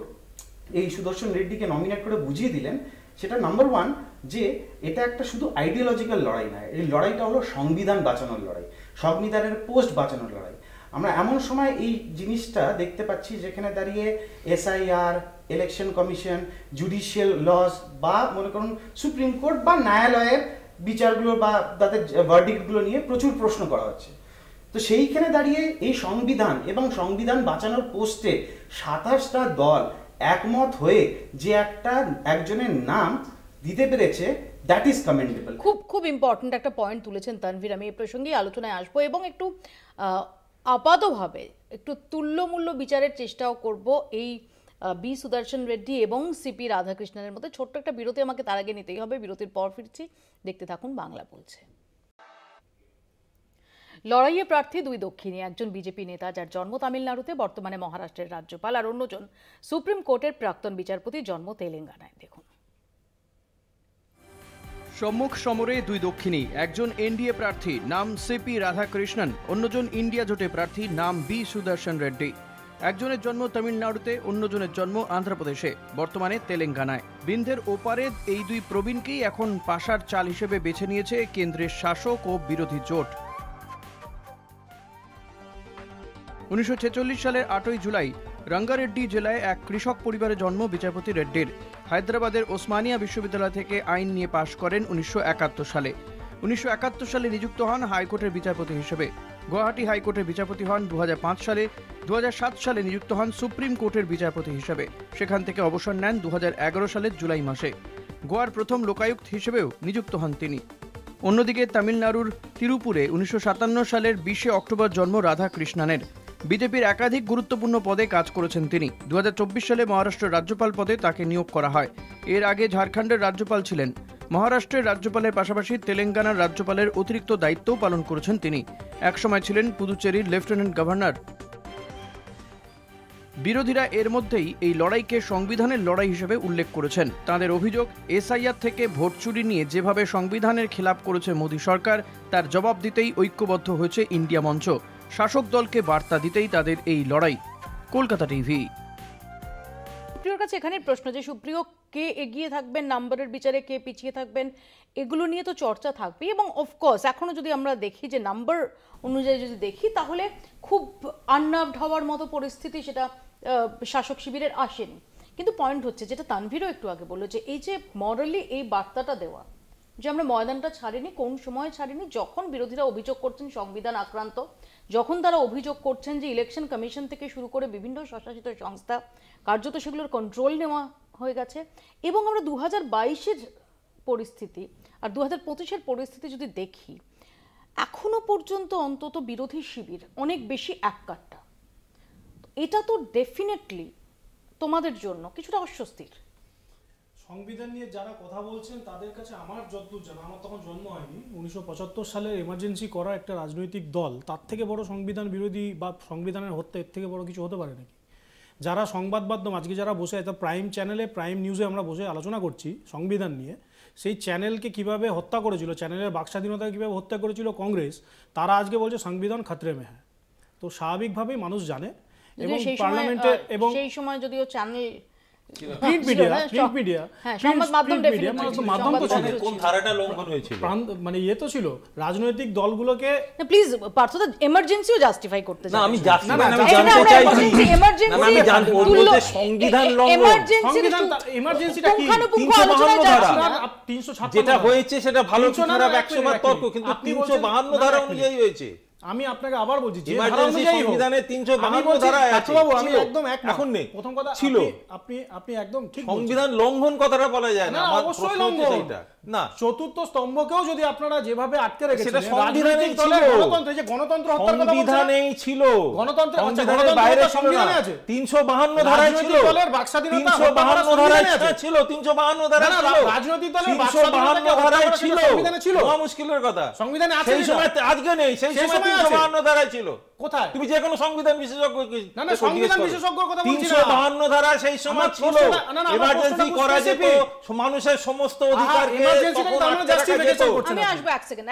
এই সুদর্শন রেড্ডিকে নমিনেট করে বুঝিয়ে দিলেন, সেটা নাম্বার ওয়ান যে এটা একটা শুধু আইডিওলজিক্যাল লড়াই নয়, এই লড়াইটা হলো সংবিধান বাঁচানোর লড়াই, সংবিধানের পোস্ট বাঁচানোর লড়াই। আমরা এমন সময় এই জিনিসটা দেখতে পাচ্ছি যেখানে দাঁড়িয়ে SIR, election commission, judicial loss বা মনে করুন সুপ্রিম কোর্ট বা ন্যায়ালয়ের বিচারগুলো বা তাদের ভার্ডিক্টগুলো নিয়ে প্রচুর প্রশ্ন করা হচ্ছে। তো সেইখানে দাঁড়িয়ে এই সংবিধান এবং সংবিধান বাঁচানোর পোস্টে 27টা দল একমত হয়ে যে একজনের নাম দিতে পেরেছে, দ্যাট ইজ কমেন্ডেবল। খুব ইম্পর্টেন্ট একটা পয়েন্ট তুলেছেন তানভীর, আমি এই প্রসঙ্গে আলোচনায় আসবো এবং একটু আপাতভাবে একটু তুল্যমূল্য বিচারের চেষ্টাও করব এই বি সুদর্শন রেড্ডি এবং সিপি রাধাকৃষ্ণনের মধ্যে। ছোট্ট একটা বিরতি আমাকে তার আগে নিতেই হবে, বিরতির পর ফিরছি, দেখতে থাকুন বাংলা বলছে। লড়াইয়ে প্রার্থী দুই দক্ষিণী, একজন বিজেপি নেতা যার জন্ম তামিলনাড়ুতে, বর্তমানে মহারাষ্ট্রের রাজ্যপাল, আর অন্যজন সুপ্রিম কোর্টের প্রাক্তন বিচারপতি, জন্ম তেলেঙ্গানায়। দেখুন। সম্মুখ সমরে দুই দক্ষিণী, একজন এনডিএ প্রার্থী, নাম সিপি রাধাকৃষ্ণন, অন্যজন ইন্ডিয়া জোটে প্রার্থী, নাম বি সুদর্শন রেড্ডি। একজনের জন্ম তামিলনাড়ুতে, অন্যজনের জন্ম অন্ধ্রপ্রদেশে, বর্তমানে তেলেঙ্গানায়। বিন্ধের ওপারে এই দুই প্রবীণকেই এখন পাশার চাল হিসেবে বেছে নিয়েছে কেন্দ্রের শাসক ও বিরোধী জোট। 1946 সালের 8ই জুলাই রঙ্গারেড্ডি জেলায় এক কৃষক পরিবারে জন্ম বিচারপতি রেড্ডির। হায়দ্রাবাদের ওসমানিয়া বিশ্ববিদ্যালয় থেকে আইন নিয়ে পাশ করেন 1971 সালে। 1971 সালে নিযুক্ত হন হাইকোর্টের বিচারপতি হিসেবে। গুয়াহাটি হাইকোর্টের বিচারপতি হন 2005 সালে। 2007 সালে নিযুক্ত হন সুপ্রিম কোর্টের বিচারপতি হিসেবে। সেখান থেকে অবসর নেন 2011 সালের জুলাই মাসে। গোয়ার প্রথম লোকায়ুক্ত হিসেবেও নিযুক্ত হন তিনি। অন্যদিকে তামিলনাড়ুর তিরুপুরে 1957 সালের 20 অক্টোবর জন্ম রাধাকৃষ্ণনের। বিজেপির একাধিক গুরুত্বপূর্ণ পদে কাজ করেছেন তিনি। 2024 সালে মহারাষ্ট্রের রাজ্যপাল পদে তাকে নিয়োগ করা হয়। এর আগে ঝাড়খণ্ডের রাজ্যপাল ছিলেন। মহারাষ্ট্রের রাজ্যপালের পাশাপাশি তেলেঙ্গানার রাজ্যপালের অতিরিক্ত দায়িত্বও পালন করেছেন তিনি। একসময় ছিলেন পুদুচেরির লেফটেন্যান্ট গভর্নর। বিরোধীরা এর মধ্যেই এই লড়াইকে সংবিধানের লড়াই হিসেবে উল্লেখ করেছেন। তাদের অভিযোগ, এসআইআর থেকে ভোট চুরি নিয়ে যেভাবে সংবিধানের খেলাপ করেছে মোদী সরকার, তার জবাব দিতেই ঐক্যবদ্ধ হয়েছে ইন্ডিয়া মঞ্চ। শাসক দলকে বার্তা দিতেই তাদের এই লড়াই। কলকাতা টিভি। সুপ্রিয়র কাছে এখানে প্রশ্ন, যে সুপ্রিয় কে এগিয়ে থাকবেন নাম্বারের বিচারে, কে পিছিয়ে থাকবেন, এগুলো নিয়ে তো চর্চা থাকবেই। এবং অফকোর্স এখনো যদি আমরা দেখি যে নাম্বার অনুযায়ী যদি দেখি, তাহলে খুব আননাভড হওয়ার মতো পরিস্থিতি সেটা শাসক শিবিরের আসেনি। কিন্তু পয়েন্ট হচ্ছে, যেটা তানভীরও একটু আগে বললো, যে এই যে মরালি এই বার্তাটা দেওয়া, যে আমরা ময়দানটা ছাড়িনি, কোন সময় ছাড়িনি, যখন বিরোধীরা অভিযোগ করছেন সংবিধান আক্রান্ত, যখন তারা অভিযোগ করছেন যে ইলেকশন কমিশন থেকে শুরু করে বিভিন্ন স্বশাসিত সংস্থা কার্যত সেগুলোর কন্ট্রোল নেওয়া হয়ে গেছে। এবং আমরা 2022-এর পরিস্থিতি আর 2025-এর পরিস্থিতি যদি দেখি, এখনো পর্যন্ত অন্তত বিরোধী শিবির অনেক বেশি এককাট্টা। এটা তো ডেফিনেটলি তোমাদের জন্য কিছুটা অস্বস্তির। সংবিধান নিয়ে যারা কথা বলছেন তাদের কাছে আমার যতদূর জানা, আমার তখন জন্ম হয়নি, 1975 সালের এমার্জেন্সি করা একটা রাজনৈতিক দল, তার থেকে বড় সংবিধান বিরোধী বা সংবিধানের হত্যা এর থেকে বড় কিছু হতে পারে নাকি? যারা সংবাদ মাধ্যম আজকে যারা বসে আছে প্রাইম চ্যানেলে, প্রাইম নিউজে আমরা বসে আলোচনা করছি সংবিধান নিয়ে, সেই চ্যানেলকে কিভাবে হত্যা করেছিল, চ্যানেলের বাক স্বাধীনতাকে কীভাবে হত্যা করেছিল কংগ্রেস, তারা আজকে বলছে সংবিধান খাতরে মে হ্যায়। তো স্বাভাবিকভাবেই মানুষ জানে। এবং পার্লামেন্টে, এবং সেই সময় যদিও চ্যানেল প্রিন্ট মিডিয়া সংবাদ মাধ্যম কোন ধারাটা লঙ্ঘন হয়েছিল, মানে ইয়ে তো ছিল রাজনৈতিক দলগুলোকে। প্লিজ পার্থ দা, এমার্জেন্সিও জাস্টিফাই করতে চাই না, আমি জানতে চাইছি এমার্জেন্সি জানবো বলতে সংবিধান লঙ্ঘন, এমার্জেন্সিটা কি 356 যেটা হয়েছে সেটা ভালো কি খারাপ 100 বার তর্ক, কিন্তু 352 ধারা অনুযায়ী হয়েছে। আমি আপনাকে আবার বলছি, যে সংবিধানে 352 ধারায় আছে, আমি একদম একমত। এখন নেই, প্রথম কথা ছিল, আপনি একদম ঠিক, সংবিধান লঙ্ঘন কথাটা বলা যায় না, অবশ্যই লঙ্ঘন না। চতুর্থ স্তম্ভকেও যদি আপনারা যেভাবে আটকে রেখেছেন, সেটা সংবিধানেই ছিল, গণতন্ত্র, এই যে গণতন্ত্র হত্যার কথা সংবিধানেই ছিল, গণতন্ত্র সংবিধানের বাইরে সংবিধানে আছে, 352 ধারায় ছিল, দলের বাক স্বাধীনতা 352 ধারায় ছিল, 352 ধারায় ছিল, রাজনৈতিক দলের বাক স্বাধীনতা ধারায় ছিল, সংবিধানে ছিল, বড় মুশকিলের কথা, সংবিধানে আছে, সেই সময় আজকে নেই, সেই সময় 352 ধারায় ছিল। কোথায়? তুমি যে কোনো সংবিধান বিশেষজ্ঞ, না না সংবিধান বিশেষজ্ঞর কথা বলছি না, 352 ধারা সেই সময় ছিল, এমার্জেন্সি করা যেত, মানুষের সমস্ত অধিকারকে তখন আমরা জাস্টিফিকেশন করছি। আমি আসবো এক সেকেন্ড,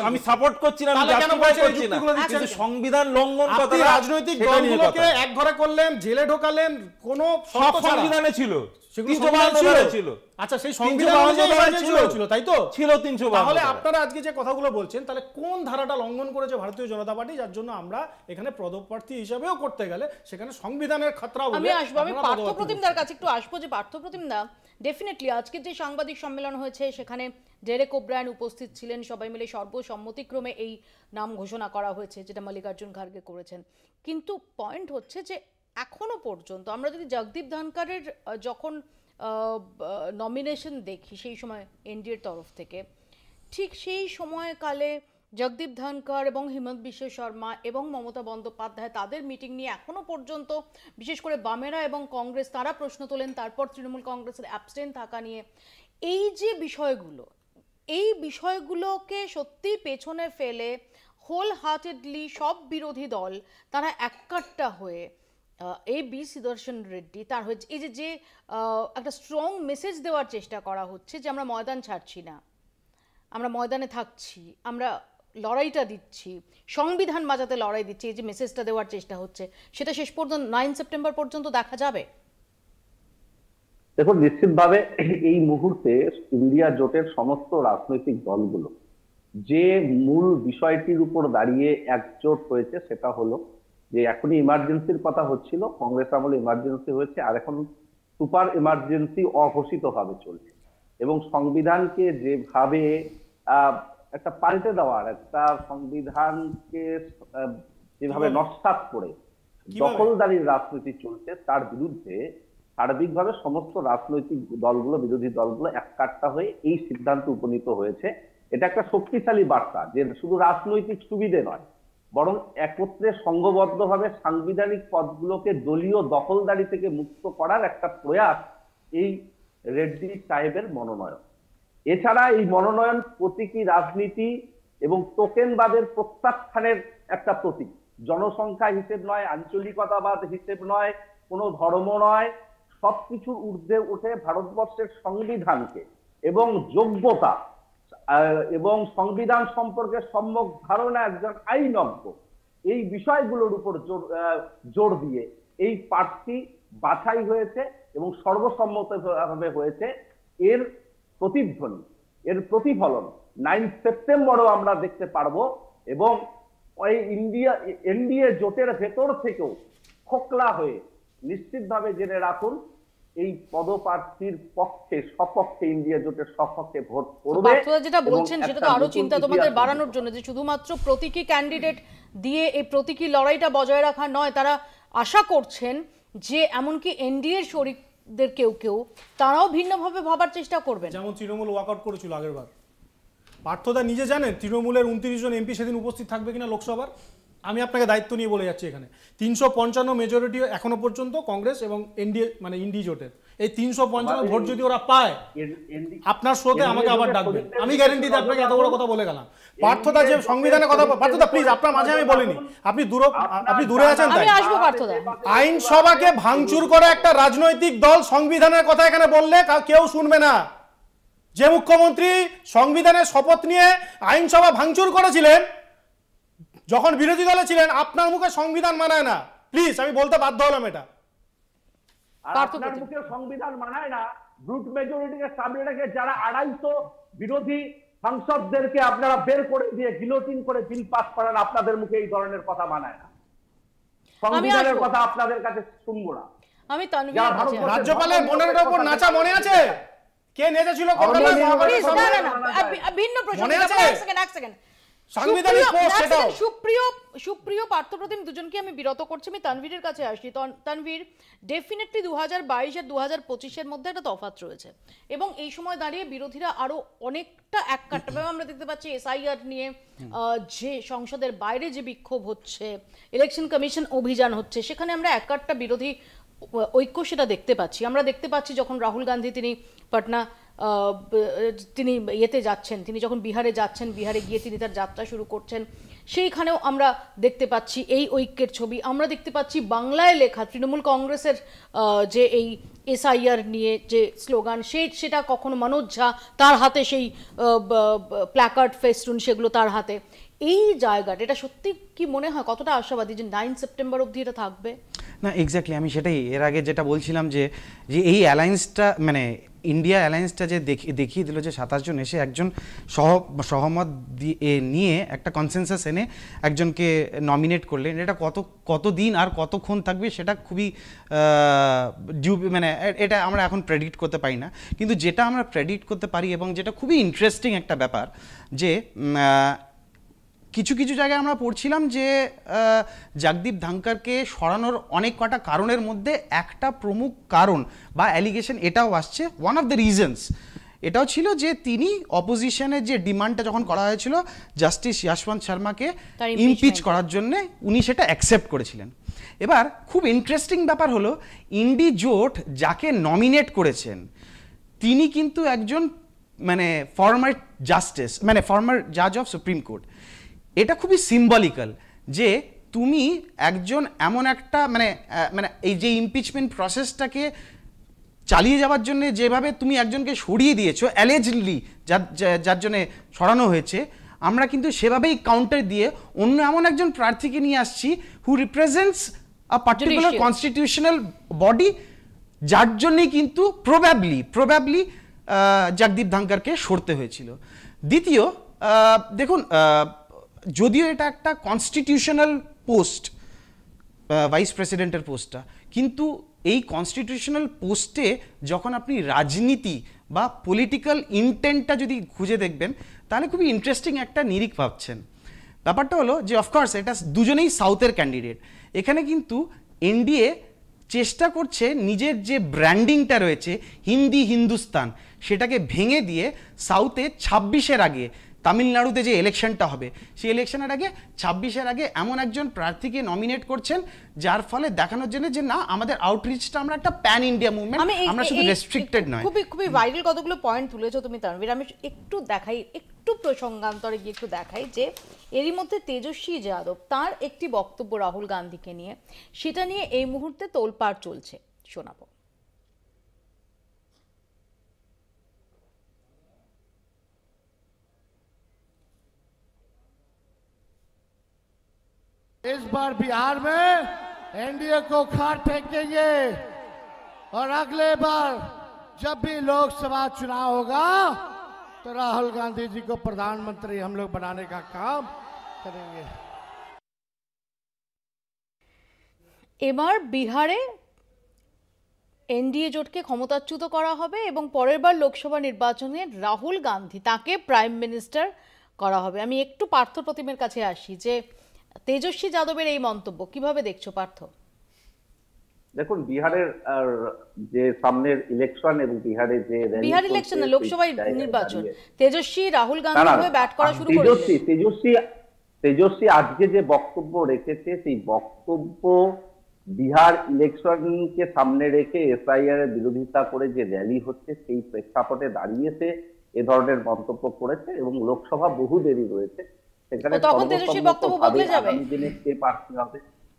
আমি সাপোর্ট করছি না, আমি জাস্টিফাই করছি না, কিন্তু সংবিধান লঙ্ঘন কথা, রাজনৈতিক দলগুলোকে এক ঘরে করলেন, জেলে ঢোকালেন, কোন সব সংবিধানে ছিল, 352 ছিল। আচ্ছা, সেই সংবিধান ছিল, তাই তো ছিল 352। তাহলে আপনারা আজকে যে কথাগুলো বলছেন, তাহলে কোন ধারাটা লঙ্ঘন করেছে ভারতীয় জনতা পার্টি, যার জন্য আমরা এখানে পদপ্রার্থী হিসেবেও করতে গেলে সেখানে সংবিধানের খতরা বলে। আমি আসবো, আমি পার্থপ্রতিমদার কাছে একটু আসবো, যে পার্থপ্রতিমদা ডেফিনেটলি আজকে যে সাংবাদিক সম্মেলন হয়েছে সেখানে ডেরেক ওব্রায়ান উপস্থিত ছিলেন, সবাই মিলে সর্বসম্মতিক্রমে এই নাম ঘোষণা করা হয়েছে, যেটা মল্লিকার্জুন খাড়গে করেছেন। কিন্তু পয়েন্ট হচ্ছে যে এখনো পর্যন্ত আমরা যদি জগদীপ ধনখড়ের যখন নমিনেশন দেখি, সেই সময় এনডিএর তরফ থেকে, ঠিক সেই সময়কালে জগদীপ ধনখড় এবং হিমন্ত বিশ্ব শর্মা এবং মমতা বন্দ্যোপাধ্যায় তাদের মিটিং নিয়ে এখনো পর্যন্ত, বিশেষ করে বামেরা এবং কংগ্রেস, তারা প্রশ্ন তোলেন। তারপর তৃণমূল কংগ্রেসের অ্যাবস্টেন থাকা নিয়ে এই যে বিষয়গুলো, এই বিষয়গুলোকে সত্যি পেছনে ফেলে হোল হার্টেডলি সব বিরোধী দল তারা এককাট্টা হয়ে এই বি সুদর্শন রেড্ডি তার হচ্ছে এই যে একটা স্ট্রং মেসেজ দেওয়ার চেষ্টা করা হচ্ছে যে আমরা ময়দান ছাড়ছি না, আমরা ময়দানে থাকছি, আমরা লড়াইটা দিচ্ছি, সংবিধান বাঁচাতে লড়াই দিচ্ছি, এই যে মেসেজটা দেওয়ার চেষ্টা হচ্ছে সেটা শেষ পর্যন্ত 9 সেপ্টেম্বর পর্যন্ত দেখা যাবে? দেখুন, নিশ্চিতভাবে এই মুহূর্তে ইন্ডিয়া জোটের সমস্ত রাজনৈতিক দলগুলো যে মূল বিষয়টির উপর দাঁড়িয়ে একজোট হয়েছে সেটা হলো যে এখনই ইমার্জেন্সির কথা হচ্ছিল, কংগ্রেস আমলে ইমার্জেন্সি হয়েছে, আর এখন সুপার ইমার্জেন্সি অঘোষিতভাবে চলছে এবং সংবিধানকে যেভাবে একটা পাল্টে দেওয়ার, একটা সংবিধানকে যেভাবে নস্যাৎ করে দখলদারির রাজনীতি চলছে তার বিরুদ্ধে সার্বিকভাবে সমস্ত রাজনৈতিক দলগুলো, বিরোধী দলগুলো এককাট্টা হয়ে এই সিদ্ধান্তে উপনীত হয়েছে। এটা একটা শক্তিশালী বার্তা যে শুধু রাজনৈতিক সুবিধে নয়, বরং একত্রে সংঘবদ্ধভাবে সাংবিধানিক পদগুলোকে দলীয় দখলদারি থেকে মুক্ত করার একটা প্রয়াস এই রেড্ডি সাহেবের মনোনয়ন। এছাড়া এই মনোনয়ন প্রতীকী রাজনীতি এবং টোকেনবাদের প্রত্যাখ্যানের একটা প্রতীক। জনসংখ্যা হিসেব নয়, আঞ্চলিকতাবাদ হিসেব নয়, কোনো ধর্ম নয়, সবকিছুর ঊর্ধ্বে উঠে ভারতবর্ষের সংবিধানকে এবং যোগ্যতা এবং সংবিধান সম্পর্কে সম্যক ধারণা একজন আইনজ্ঞ, এই বিষয়গুলোর উপর জোর দিয়ে এই প্রার্থী বাছাই হয়েছে এবং সর্বসম্মতভাবে হয়েছে। এর প্রতিধ্বনি, এর প্রতিফলন 9 সেপ্টেম্বরও আমরা দেখতে পারবো এবং ওই এনডিএ জোটের ভেতর থেকেও খোকলা হয়ে নিশ্চিতভাবে জেনে রাখুন এই পদপ্রার্থীর পক্ষে, সপক্ষে, ইন্ডিয়া জোটের সপক্ষে ভোট করবে। যেটা বলছেন সেটা তো আরো চিন্তা তোমাদের বাড়ানোর জন্য যে শুধুমাত্র প্রতীকী ক্যান্ডিডেট দিয়ে এই প্রতীকী লড়াইটা বজায় রাখা নয়, তারা আশা করছেন যে এমনকি এনডিএর শরিকদের কেউ কেউ তারাও ভিন্নভাবে ভাবার চেষ্টা করবেন। যেমন তৃণমূল ওয়াকআউট করেছিল আগের বার। পার্থদা নিজে জানেন তৃণমূলের 29 জন এমপি সেদিন উপস্থিত থাকবে কিনা লোকসভার? আমি আপনাকে দায়িত্ব নিয়ে বলে যাচ্ছি, এখানে 355 মেজরিটি এখনো পর্যন্ত কংগ্রেস এবং এনডিএ মানে ইন্ডি জোটের। এই 355 ভোট যদি ওরা পায়, আপনার শোতে আমাকে আবার ডাকবেন, আমি গ্যারেন্টি দিই আপনাকে। এত বড় কথা বলে গেলাম। পার্থদা যে সংবিধানের কথা, পার্থদা প্লিজ, আপনার মাঝে আমি বলিনি, আপনি দূরে আছেন তাই। আইনসভাকে ভাঙচুর করে একটা রাজনৈতিক দল সংবিধানের কথা এখানে বললে কেউ শুনবে না। যে মুখ্যমন্ত্রী সংবিধানের শপথ নিয়ে আইনসভা ভাঙচুর করেছিলেন যখন বিরোধী দলে ছিলেন, আপনার মুখে সংবিধান মানায় না। প্লিজ, আমি বলতে বাধ্য হলাম এটা। আপনার মুখে সংবিধান মানায় না, ব্রুট মেজরিটিকে সামনে রেখে যারা 250 বিরোধী সাংসদদেরকে আপনারা বের করে দিয়ে গিলোটিন করে বিল পাস করেন, আপনাদের মুখে এই ধরনের কথা মানায় না। সংবিধানের কথা আপনাদের কাছে শুনবো না। আমি তানভীরের কাছে, রাজ্যপালের বোনের উপর নাচা মনে আছে? কে নেচেছিল কলকাতায়? ভিন্ন প্রশ্ন, এক সেকেন্ড। সুপ্রিয় পার্থপ্রতিম, দুজনকে আমি বিরত করছি। আমি তানভীরের কাছে আসি। তানভীর, ডেফিনেটলি 2022 আর 2025-এর মধ্যে একটা তফাৎ রয়েছে এবং এই সময় দাঁড়িয়ে বিরোধীরা আরো অনেকটা এককাট্টাভাবে আমরা দেখতে পাচ্ছি। এসআইআর নিয়ে যে সংসদের বাইরে যে বিক্ষোভ হচ্ছে, ইলেকশন কমিশন অভিযান হচ্ছে, সেখানে আমরা এককাট্টা বিরোধী ঐক্য সেটা দেখতে পাচ্ছি। আমরা দেখতে পাচ্ছি যখন রাহুল গান্ধী তিনি পাটনা তিনি ইয়েতে যাচ্ছেন, তিনি যখন বিহারে যাচ্ছেন, বিহারে গিয়ে তিনি তার যাত্রা শুরু করছেন, সেইখানেও আমরা দেখতে পাচ্ছি এই ঐক্যের ছবি। আমরা দেখতে পাচ্ছি বাংলায় লেখা তৃণমূল কংগ্রেসের যে এই এসআইআর নিয়ে যে স্লোগান, সেটা কখনো মনোজ ঝা তার হাতে, সেই প্ল্যাকার্ড ফেস্টুন সেগুলো তার হাতে। এই জায়গাটা, এটা সত্যি কি মনে হয় কতটা আশাবাদী যে 9 সেপ্টেম্বর অবধি এটা থাকবে? না, এক্স্যাক্টলি, আমি সেটাই এর আগে যেটা বলছিলাম যে এই অ্যালায়েন্সটা, মানে ইন্ডিয়া অ্যালায়েন্সটা যে দেখিয়ে দিল যে 27 জন এসে একজন সহমত নিয়ে একটা কনসেনসাস এনে একজনকে নমিনেট করলেন। এটা কত দিন আর কতক্ষণ থাকবে সেটা খুবই মানে এটা আমরা এখন প্রেডিক্ট করতে পারি না, কিন্তু যেটা আমরা প্রেডিক্ট করতে পারি এবং যেটা খুবই ইন্টারেস্টিং একটা ব্যাপার যে কিছু কিছু জায়গায় আমরা পড়ছিলাম যে জগদীপ ধনখড়কে সরানোর অনেক কটা কারণের মধ্যে একটা প্রমুখ কারণ বা অ্যালিগেশন এটাও আসছে, ওয়ান অফ দ্য রিজনস এটাও ছিল যে তিনি অপোজিশনের যে ডিমান্ডটা যখন করা হয়েছিল জাস্টিস যশবন্ত শর্মাকে ইমপিচ করার জন্য, উনি সেটা অ্যাকসেপ্ট করেছিলেন। এবার খুব ইন্টারেস্টিং ব্যাপার হলো ইন্ডি জোট যাকে নমিনেট করেছেন তিনি কিন্তু একজন মানে ফর্মার জাস্টিস, মানে ফর্মার জাজ অফ সুপ্রিম কোর্ট। এটা খুবই সিম্বলিক্যাল যে তুমি একজন এমন একটা মানে এই যে ইমপিচমেন্ট প্রসেসটাকে চালিয়ে যাওয়ার জন্য যেভাবে তুমি একজনকে সরিয়ে দিয়েছো অ্যালেজলি, যার জন্য সরানো হয়েছে, আমরা কিন্তু সেভাবেই কাউন্টার দিয়ে অন্য এমন একজন প্রার্থীকে নিয়ে আসছি who represents a particular constitutional body, যার জন্যই কিন্তু প্রবাবলি জগদীপ ধনখড়কে সরতে হয়েছিল। দ্বিতীয়, দেখুন, যদিও এটা একটা কনস্টিটিউশনাল পোস্ট, ভাইস প্রেসিডেন্টের পোস্টটা, কিন্তু এই কনস্টিটিউশনাল পোস্টে যখন আপনি রাজনীতি বা পলিটিক্যাল ইন্টেন্টটা যদি খুঁজে দেখবেন তাহলে খুবই ইন্টারেস্টিং একটা নিরিখ ভাবছেন। ব্যাপারটা হলো যে অফকোর্স এটা দুজনেই সাউথের ক্যান্ডিডেট, এখানে কিন্তু এনডিএ চেষ্টা করছে নিজের যে ব্র্যান্ডিংটা রয়েছে হিন্দি হিন্দুস্তান সেটাকে ভেঙে দিয়ে সাউথে 26-এর আগে, তামিলনাড়ুতে যে ইলেকশনটা হবে সেই ইলেকশনের আগে 26-এর আগে এমন একজন প্রার্থীকে নমিনেট করছেন যার ফলে দেখানোর জন্য যে না, আমাদের আউটরিচটা আমরা একটা প্যান ইন্ডিয়া মুভমেন্ট, আমরা শুধু রেস্ট্রিক্টেড নয়। খুবই ভাইরাল কতগুলো পয়েন্ট তুলেছো তুমি তানভীর, আমি একটু প্রসঙ্গান্তরে গিয়ে একটু দেখাই যে এরই মধ্যে তেজস্বী যাদব তার একটি বক্তব্য রাহুল গান্ধীকে নিয়ে, সেটা নিয়ে এই মুহূর্তে তোলপাড় চলছে, শোনাবো। इस बार बिहार में एनडीए को खाट फेंकेंगे और अगले बार जब भी लोकसभा चुनाव होगा तो राहुल गांधी जी को प्रधानमंत्री हम लोग बनाने का काम करेंगे। এবার বিহারে এনডিএ জোটকে ক্ষমতাচ্যুত করা হবে এবং পরের বার লোকসভা নির্বাচনে রাহুল গান্ধী তাকে প্রাইম মিনিস্টার করা হবে। আমি একটু পার্থ প্রতিমের কাছে আসি যে তেজস্বী যাদবের এই মন্তব্য কিভাবে দেখছো পার্থ? দেখুন, বিহারের যে সামনের ইলেকশন এবং বিহারের যে বিহার ইলেকশন লোকসভা নির্বাচন, তেজস্বী রাহুল গান্ধী হয়ে ব্যাট করা শুরু করেছে। তেজস্বী আজকে যে বক্তব্য রেখেছে সেই বক্তব্য বিহার ইলেকশনকে সামনে রেখে এসআইআর এর বিরোধিতা করে যে র্যালি হচ্ছে সেই প্রেক্ষাপটে দাঁড়িয়েছে এ ধরনের মন্তব্য করেছে এবং লোকসভা বহু দেরি রয়েছে, সেখানে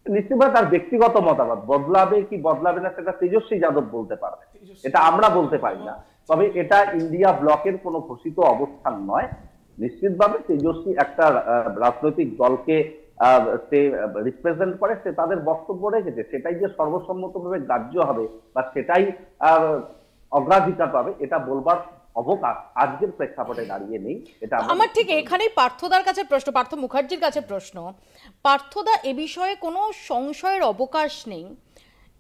নিশ্চিতভাবে তার ব্যক্তিগত মতামত বদলাবে কি বদলাবে না সেটা তেজস্বী যাদব বলতে পারবে, এটা আমরা বলতে পারি না। তবে এটা ইন্ডিয়া ব্লকের কোনো ঘোষিত অবস্থান নয়। নিশ্চিতভাবে তেজস্বী একটা রাজনৈতিক দলকে সে রিপ্রেজেন্ট করে, সে তাদের বক্তব্য রেখেছে, সেটাই যে সর্বসম্মতভাবে গ্রাহ্য হবে বা সেটাই অগ্রাধিকার পাবে এটা বলবার অবকাশ আজকের প্রেক্ষাপটে দাঁড়িয়ে নেই। এটা আমার ঠিক এখানেই পার্থদার কাছে প্রশ্ন, পার্থ মুখার্জির কাছে প্রশ্ন। পার্থদা, এ বিষয়ে কোনো সংশয়ের অবকাশ নেই,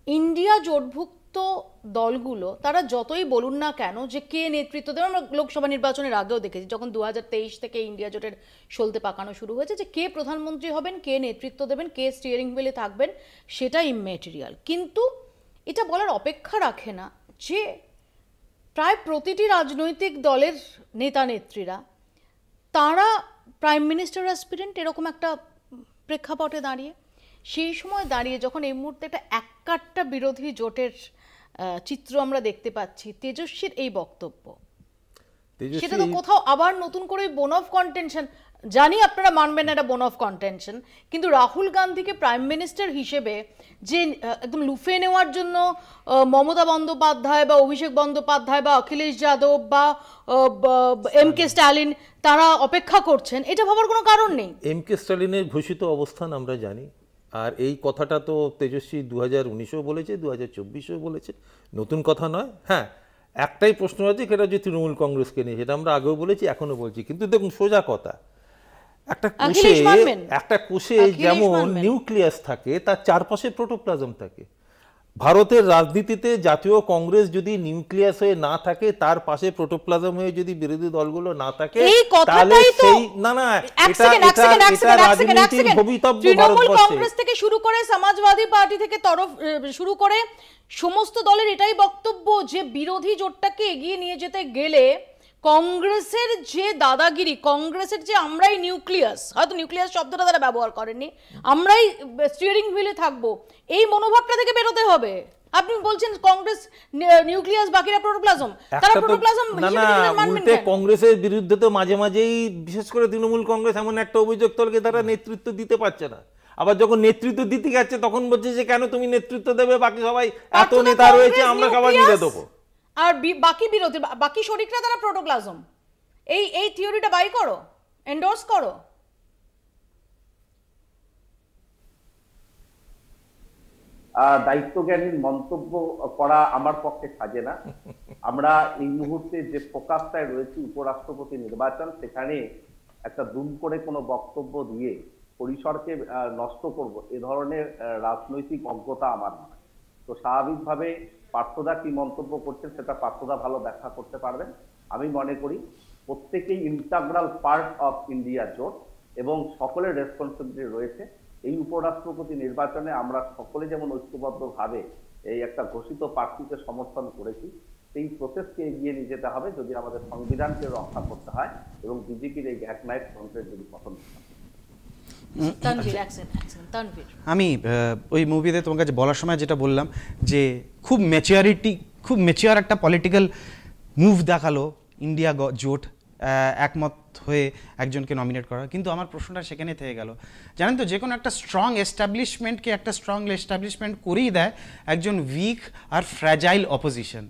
ইন্ডিয়া জোটভুক্ত দলগুলো তারা যতই বলুন না কেন যে কে নেতৃত্ব দেবে, আমরা লোকসভা নির্বাচনের আগেও দেখেছি যখন 2023 থেকে ইন্ডিয়া জোটের সলতে পাকানো শুরু হয়েছে যে কে প্রধানমন্ত্রী হবেন, কে নেতৃত্ব দেবেন, কে স্টিয়ারিং হুইলে থাকবেন সেটা ইম্যাটেরিয়াল, কিন্তু এটা বলার অপেক্ষা রাখে না যে প্রায় প্রতিটি রাজনৈতিক দলের নেতা নেত্রীরা তারা প্রাইম মিনিস্টার অ্যাসপিরেন্ট এরকম একটা প্রেক্ষাপটে দাঁড়িয়ে, সেই সময় দাঁড়িয়ে যখন এই মুহূর্তে একটা এককাট্টা বিরোধী জোটের চিত্র আমরা দেখতে পাচ্ছি, তেজস্বীর এই বক্তব্য সেটা তো কোথাও আবার নতুন করে বোন অফ কন্টেনশন, জানি আপনারা মানবেন না এটা বোন অফ কন্টেনশন, কিন্তু রাহুল গান্ধীকে প্রাইম মিনিস্টার হিসেবে যে একদম লুফে নেওয়ার জন্য মমতা বন্দ্যোপাধ্যায় বা অভিষেক বন্দ্যোপাধ্যায় বা অখিলেশ যাদব বা এম.কে. স্ট্যালিন তারা অপেক্ষা করছেন, এটা ভাবার কোনো কারণ নেই। এম.কে. স্ট্যালিনের ঘোষিত অবস্থান আমরা জানি, আর এই কথাটা তো তেজস্বী 2019-এও বলেছে, 2024-এও বলেছে, নতুন কথা নয়। হ্যাঁ, একটাই প্রশ্ন আছে, সেটা হচ্ছে তৃণমূল কংগ্রেসকে নিয়ে, সেটা আমরা আগেও বলেছি এখনো বলছি, কিন্তু দেখুন সোজা কথা, একটা কোষে যেমন নিউক্লিয়াস থাকে তার চারপাশে প্রোটোপ্লাজম থাকে। ভারতের রাজনীতিতে জাতীয় কংগ্রেস যদি নিউক্লিয়াস হয়ে না থাকে, তার পাশে প্রোটোপ্লাজম হয়ে যদি বিরোধী দলগুলো না থাকে, তাহলে সেই এটা রাজনীতির ভবিতব্য। তৃণমূল কংগ্রেস থেকে শুরু করে সমাজবাদী পার্টি থেকে শুরু করে সমস্ত দলের এটাই বক্তব্য যে বিরোধী জোটটাকে এগিয়ে নিয়ে যেতে গেলে কংগ্রেসের যে দাদাগিরি, কংগ্রেসের যে আমরাই নিউক্লিয়াস, হয়তো নিউক্লিয়াস শব্দটা তারা ব্যবহার করেননি, আমরাই স্টিয়ারিং হুইলে থাকবো, এই মনোভাবটা থেকে বেরোতে হবে। আপনি বলছেন কংগ্রেস নিউক্লিয়াস, বাকিরা প্রোটোপ্লাজম, তারা প্রোটোপ্লাজম হিসেবে মানবেন কেন? কংগ্রেসের বিরুদ্ধে তো মাঝে মাঝেই বিশেষ করে তৃণমূল কংগ্রেস এমন একটা অভিযোগ তোলে তারা নেতৃত্ব দিতে পারছে না, আবার যখন নেতৃত্ব দিতে যাচ্ছে তখন বলছে যে কেন তুমি নেতৃত্ব দেবে, বাকি সবাই এত নেতা রয়েছে আমরা সবাই মিলে দেবো। আর বাকি বিরোধী বাকি শরিকরা তারা প্রোটোপ্লাজম, এই থিওরিটা বাই করো, এন্ডোর্স করো। দায়িত্বজ্ঞানীর মন্তব্য করা আমার পক্ষে সাজে না। আমরা এই মুহূর্তে যে ফোকাসটায় রয়েছে উপরাষ্ট্রপতি নির্বাচন, সেখানে একটা দুম করে কোনো বক্তব্য দিয়ে পরিসরকে নষ্ট করব এ ধরনের রাজনৈতিক অজ্ঞতা আমার নয়। তো স্বাভাবিকভাবে পার্থদা কি মন্তব্য করছেন সেটা পার্থদা ভালো ব্যাখ্যা করতে পারবেন। আমি মনে করি প্রত্যেকেই ইন্টাগ্রাল পার্ট অফ ইন্ডিয়া জোট এবং সকলের রেসপন্সিবিলিটি রয়েছে। এই উপরাষ্ট্রপতি নির্বাচনে আমরা সকলে যেমন ঐক্যবদ্ধভাবে এই একটা ঘোষিত প্রার্থীকে সমর্থন করেছি, সেই প্রসেসকে এগিয়ে নিয়ে যেতে হবে যদি আমাদের সংবিধানকে রক্ষা করতে হয় এবং বিজেপির এই একনায়ক তন্ত্রের যদি পতন। আমি ওই মুভিতে তোমার কাছে বলার সময় যেটা বললাম যে খুব ম্যাচিওর একটা পলিটিক্যাল মুভ দেখালো ইন্ডিয়া জোট একমত হয়ে একজনকে নমিনেট করা, কিন্তু আমার প্রশ্নটা সেখানে থেকে গেল। জানেন তো, যে কোনো একটা স্ট্রং এস্টাবলিশমেন্টকে একটা স্ট্রং এস্টাবলিশমেন্ট করেই দেয় একজন উইক আর ফ্র্যাজাইল অপোজিশন।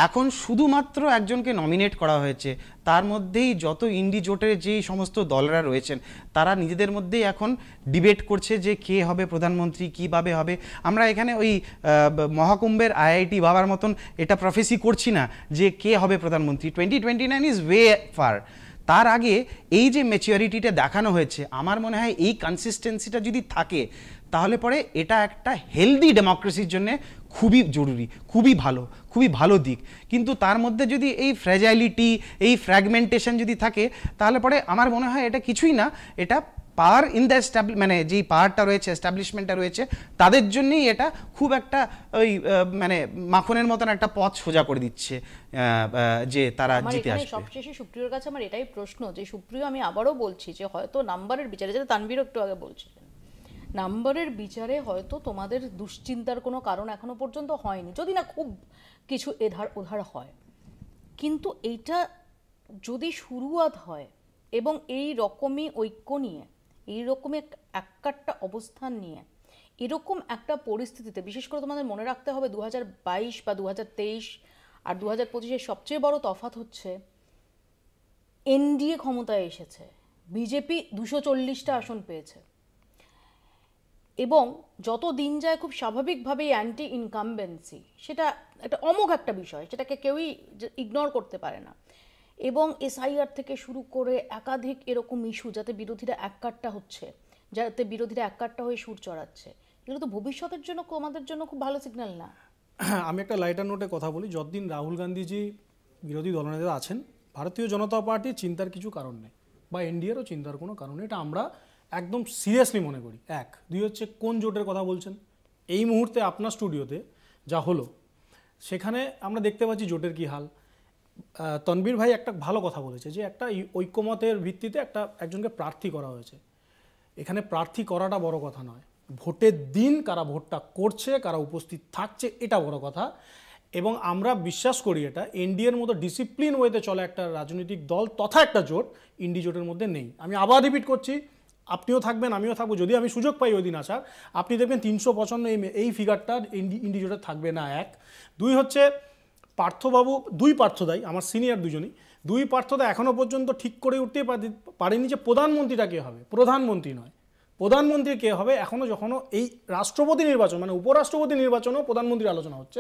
এখন শুধুমাত্র একজনকে নমিনেট করা হয়েছে, তার মধ্যেই যত ইন্ডি জোটের যেই সমস্ত দলরা রয়েছেন তারা নিজেদের মধ্যেই এখন ডিবেট করছে যে কে হবে প্রধানমন্ত্রী, কীভাবে হবে। আমরা এখানে ওই মহাকুম্ভের আইআইটি বাবার মতন এটা প্রফেসি করছি না যে কে হবে প্রধানমন্ত্রী। 2029 ইজ ওয়ে ফার। তার আগে এই যে ম্যাচিওরিটিটা দেখানো হয়েছে, আমার মনে হয় এই কনসিস্টেন্সিটা যদি থাকে তাহলে পরে এটা একটা হেলদি ডেমোক্রেসির জন্য খুবই জরুরি, খুবই ভালো দিক। কিন্তু তার মধ্যে যদি এই ফ্র্যাজাইলিটি, এই ফ্র্যাগমেন্টেশন যদি থাকে তাহলে পরে আমার মনে হয় এটা কিছুই না, এটা পাওয়ার ইন দ্য মানে যেই পাওয়ারটা রয়েছে, এস্টাবলিশমেন্টটা রয়েছে, তাদের জন্যই এটা খুব একটা ওই মানে মাখনের মতন একটা পথ সোজা করে দিচ্ছে যে তারা জিতে আসবে। সবশেষে সুপ্রিয়র কাছে আমার এটাই প্রশ্ন যে সুপ্রিয়, আমি আবারও বলছি যে হয়তো নাম্বারের বিচারে, যেটা তানভীর একটু আগে বলছিলেন, নাম্বারের বিচারে হয়তো তোমাদের দুশ্চিন্তার কোনো কারণ এখনো পর্যন্ত হয়নি, যদি না খুব কিছু এধার ওধার হয়। কিন্তু এইটা যদি শুরুয়াত হয় এবং এই রকমই ঐক্য নিয়ে, এই রকমই একটা অবস্থান নিয়ে, এরকম একটা পরিস্থিতিতে, বিশেষ করে তোমাদের মনে রাখতে হবে 2022 বা 2023 আর 2025-এর সবচেয়ে বড় তফাৎ হচ্ছে এনডিএ ক্ষমতায় এসেছে, বিজেপি 240টা আসন পেয়েছে এবং যত দিন যায় খুব স্বাভাবিকভাবেই অ্যান্টি ইনকামবেন্সি, সেটা একটা অমোঘ একটা বিষয়, সেটাকে কেউই ইগনোর করতে পারে না। এবং এসআইআর থেকে শুরু করে একাধিক এরকম ইস্যু যাতে বিরোধীরা এককাট্টা হচ্ছে, যাতে বিরোধীরা এককাট্টা হয়ে সুর চড়াচ্ছে, এগুলো তো ভবিষ্যতের জন্য আমাদের জন্য খুব ভালো সিগন্যাল না। আমি একটা লাইটার নোটে কথা বলি, যতদিন রাহুল গান্ধীজি বিরোধী দলনেতা আছেন ভারতীয় জনতা পার্টির চিন্তার কিছু কারণ নেই, বা এনডিএরও চিন্তার কোনো কারণ নেই, এটা আমরা একদম সিরিয়াসলি মনে করি। এক, দুই হচ্ছে কোন জোটের কথা বলছেন। এই মুহূর্তে আপনার স্টুডিওতে যা হলো সেখানে আমরা দেখতে পাচ্ছি জোটের কি হাল। তনবীর ভাই একটা ভালো কথা বলেছে যে একটা ঐক্যমতের ভিত্তিতে একজনকে প্রার্থী করা হয়েছে। এখানে প্রার্থী করাটা বড় কথা নয়, ভোটের দিন কারা ভোটটা করছে, কারা উপস্থিত থাকছে, এটা বড় কথা। এবং আমরা বিশ্বাস করি এটা এনডিএর মতো ডিসিপ্লিন ওয়েতে চলে একটা রাজনৈতিক দল তথা একটা জোট ইন্ডি জোটের মধ্যে নেই। আমি আবার রিপিট করছি, আপনিও থাকবেন, আমিও থাকবো, যদি আমি সুযোগ পাই ওই দিন আসার, আপনি দেখবেন 355 এই ফিগারটা ইন্ডি জোটে থাকবে না। এক, দুই হচ্ছে পার্থবাবু, দুই পার্থদাই আমার সিনিয়র দুজনই, দুই পার্থদা এখনও পর্যন্ত ঠিক করে উঠতে পারেনি যে প্রধানমন্ত্রীটা কে হবে। প্রধানমন্ত্রী নয়, প্রধানমন্ত্রী কে হবে এখনও যখনও এই রাষ্ট্রপতি নির্বাচন মানে উপরাষ্ট্রপতি নির্বাচনেও প্রধানমন্ত্রীর আলোচনা হচ্ছে,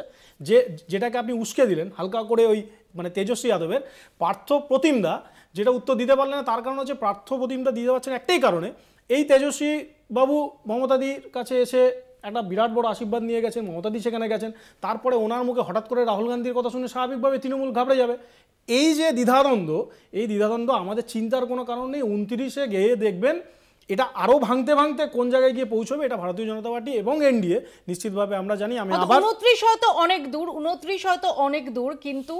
যেটাকে আপনি উস্কে দিলেন হালকা করে ওই মানে তেজস্বী যাদবের পার্থ প্রতিমদা যেটা উত্তর দিতে পারলেন না। তার কারণ হচ্ছে পার্থ প্রতিমদা দিতে পারছেন একটাই কারণে, এই তেজস্বী বাবু মমতাদির কাছে এসে একটা বিরাট বড় আশীর্বাদ নিয়ে গেছেন, মমতাদি সেখানে গেছেন, তারপরে ওনার মুখে হঠাৎ করে রাহুল গান্ধীর কথা শুনে স্বাভাবিকভাবে তৃণমূল ঘাবড়ে যাবে। এই যে দ্বিধাদ্বন্দ্ব, এই দ্বিধাদ্বন্দ্ব আমাদের চিন্তার কোনো কারণ নেই। 29-এ গিয়ে দেখবেন এটা আরও ভাঙতে ভাঙতে কোন জায়গায় গিয়ে পৌঁছবে, এটা ভারতীয় জনতা পার্টি এবং এনডিএ নিশ্চিতভাবে আমরা জানি। আমি আবার 29 হয়তো অনেক দূর, কিন্তু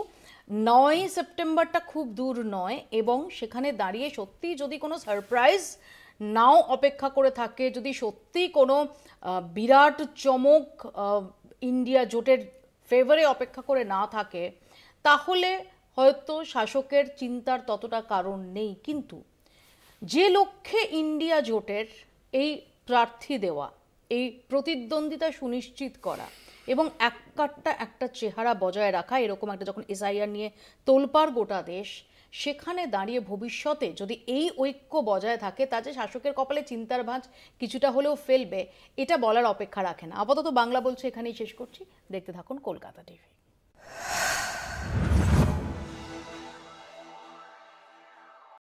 9 সেপ্টেম্বরটা খুব দূর নয়। এবং সেখানে দাঁড়িয়ে সত্যি যদি কোনো সারপ্রাইজ নাও অপেক্ষা করে থাকে, যদি সত্যি কোনো বিরাট চমক ইন্ডিয়া জোটের ফেভারে অপেক্ষা করে না থাকে, তাহলে হয়তো শাসকের চিন্তার ততটা কারণ নেই। কিন্তু যে লক্ষ্যে ইন্ডিয়া জোটের এই প্রার্থী দেওয়া, এই প্রতিদ্বন্দ্বিতা সুনিশ্চিত করা এবং একটা চেহারা বজায় রাখা, এরকম একটা যখন এসআইআর নিয়ে তোলপাড় গোটা দেশ, সেখানে দাঁড়িয়ে ভবিষ্যতে যদি এই ঐক্য বজায় থাকে, তা যে শাসকের কপালে চিন্তার ভাঁজ কিছুটা হলেও ফেলবে, এটা বলার অপেক্ষা রাখে না। আপাতত বাংলা বলছে এখানেই শেষ করছি। দেখতে থাকুন কলকাতা টিভি।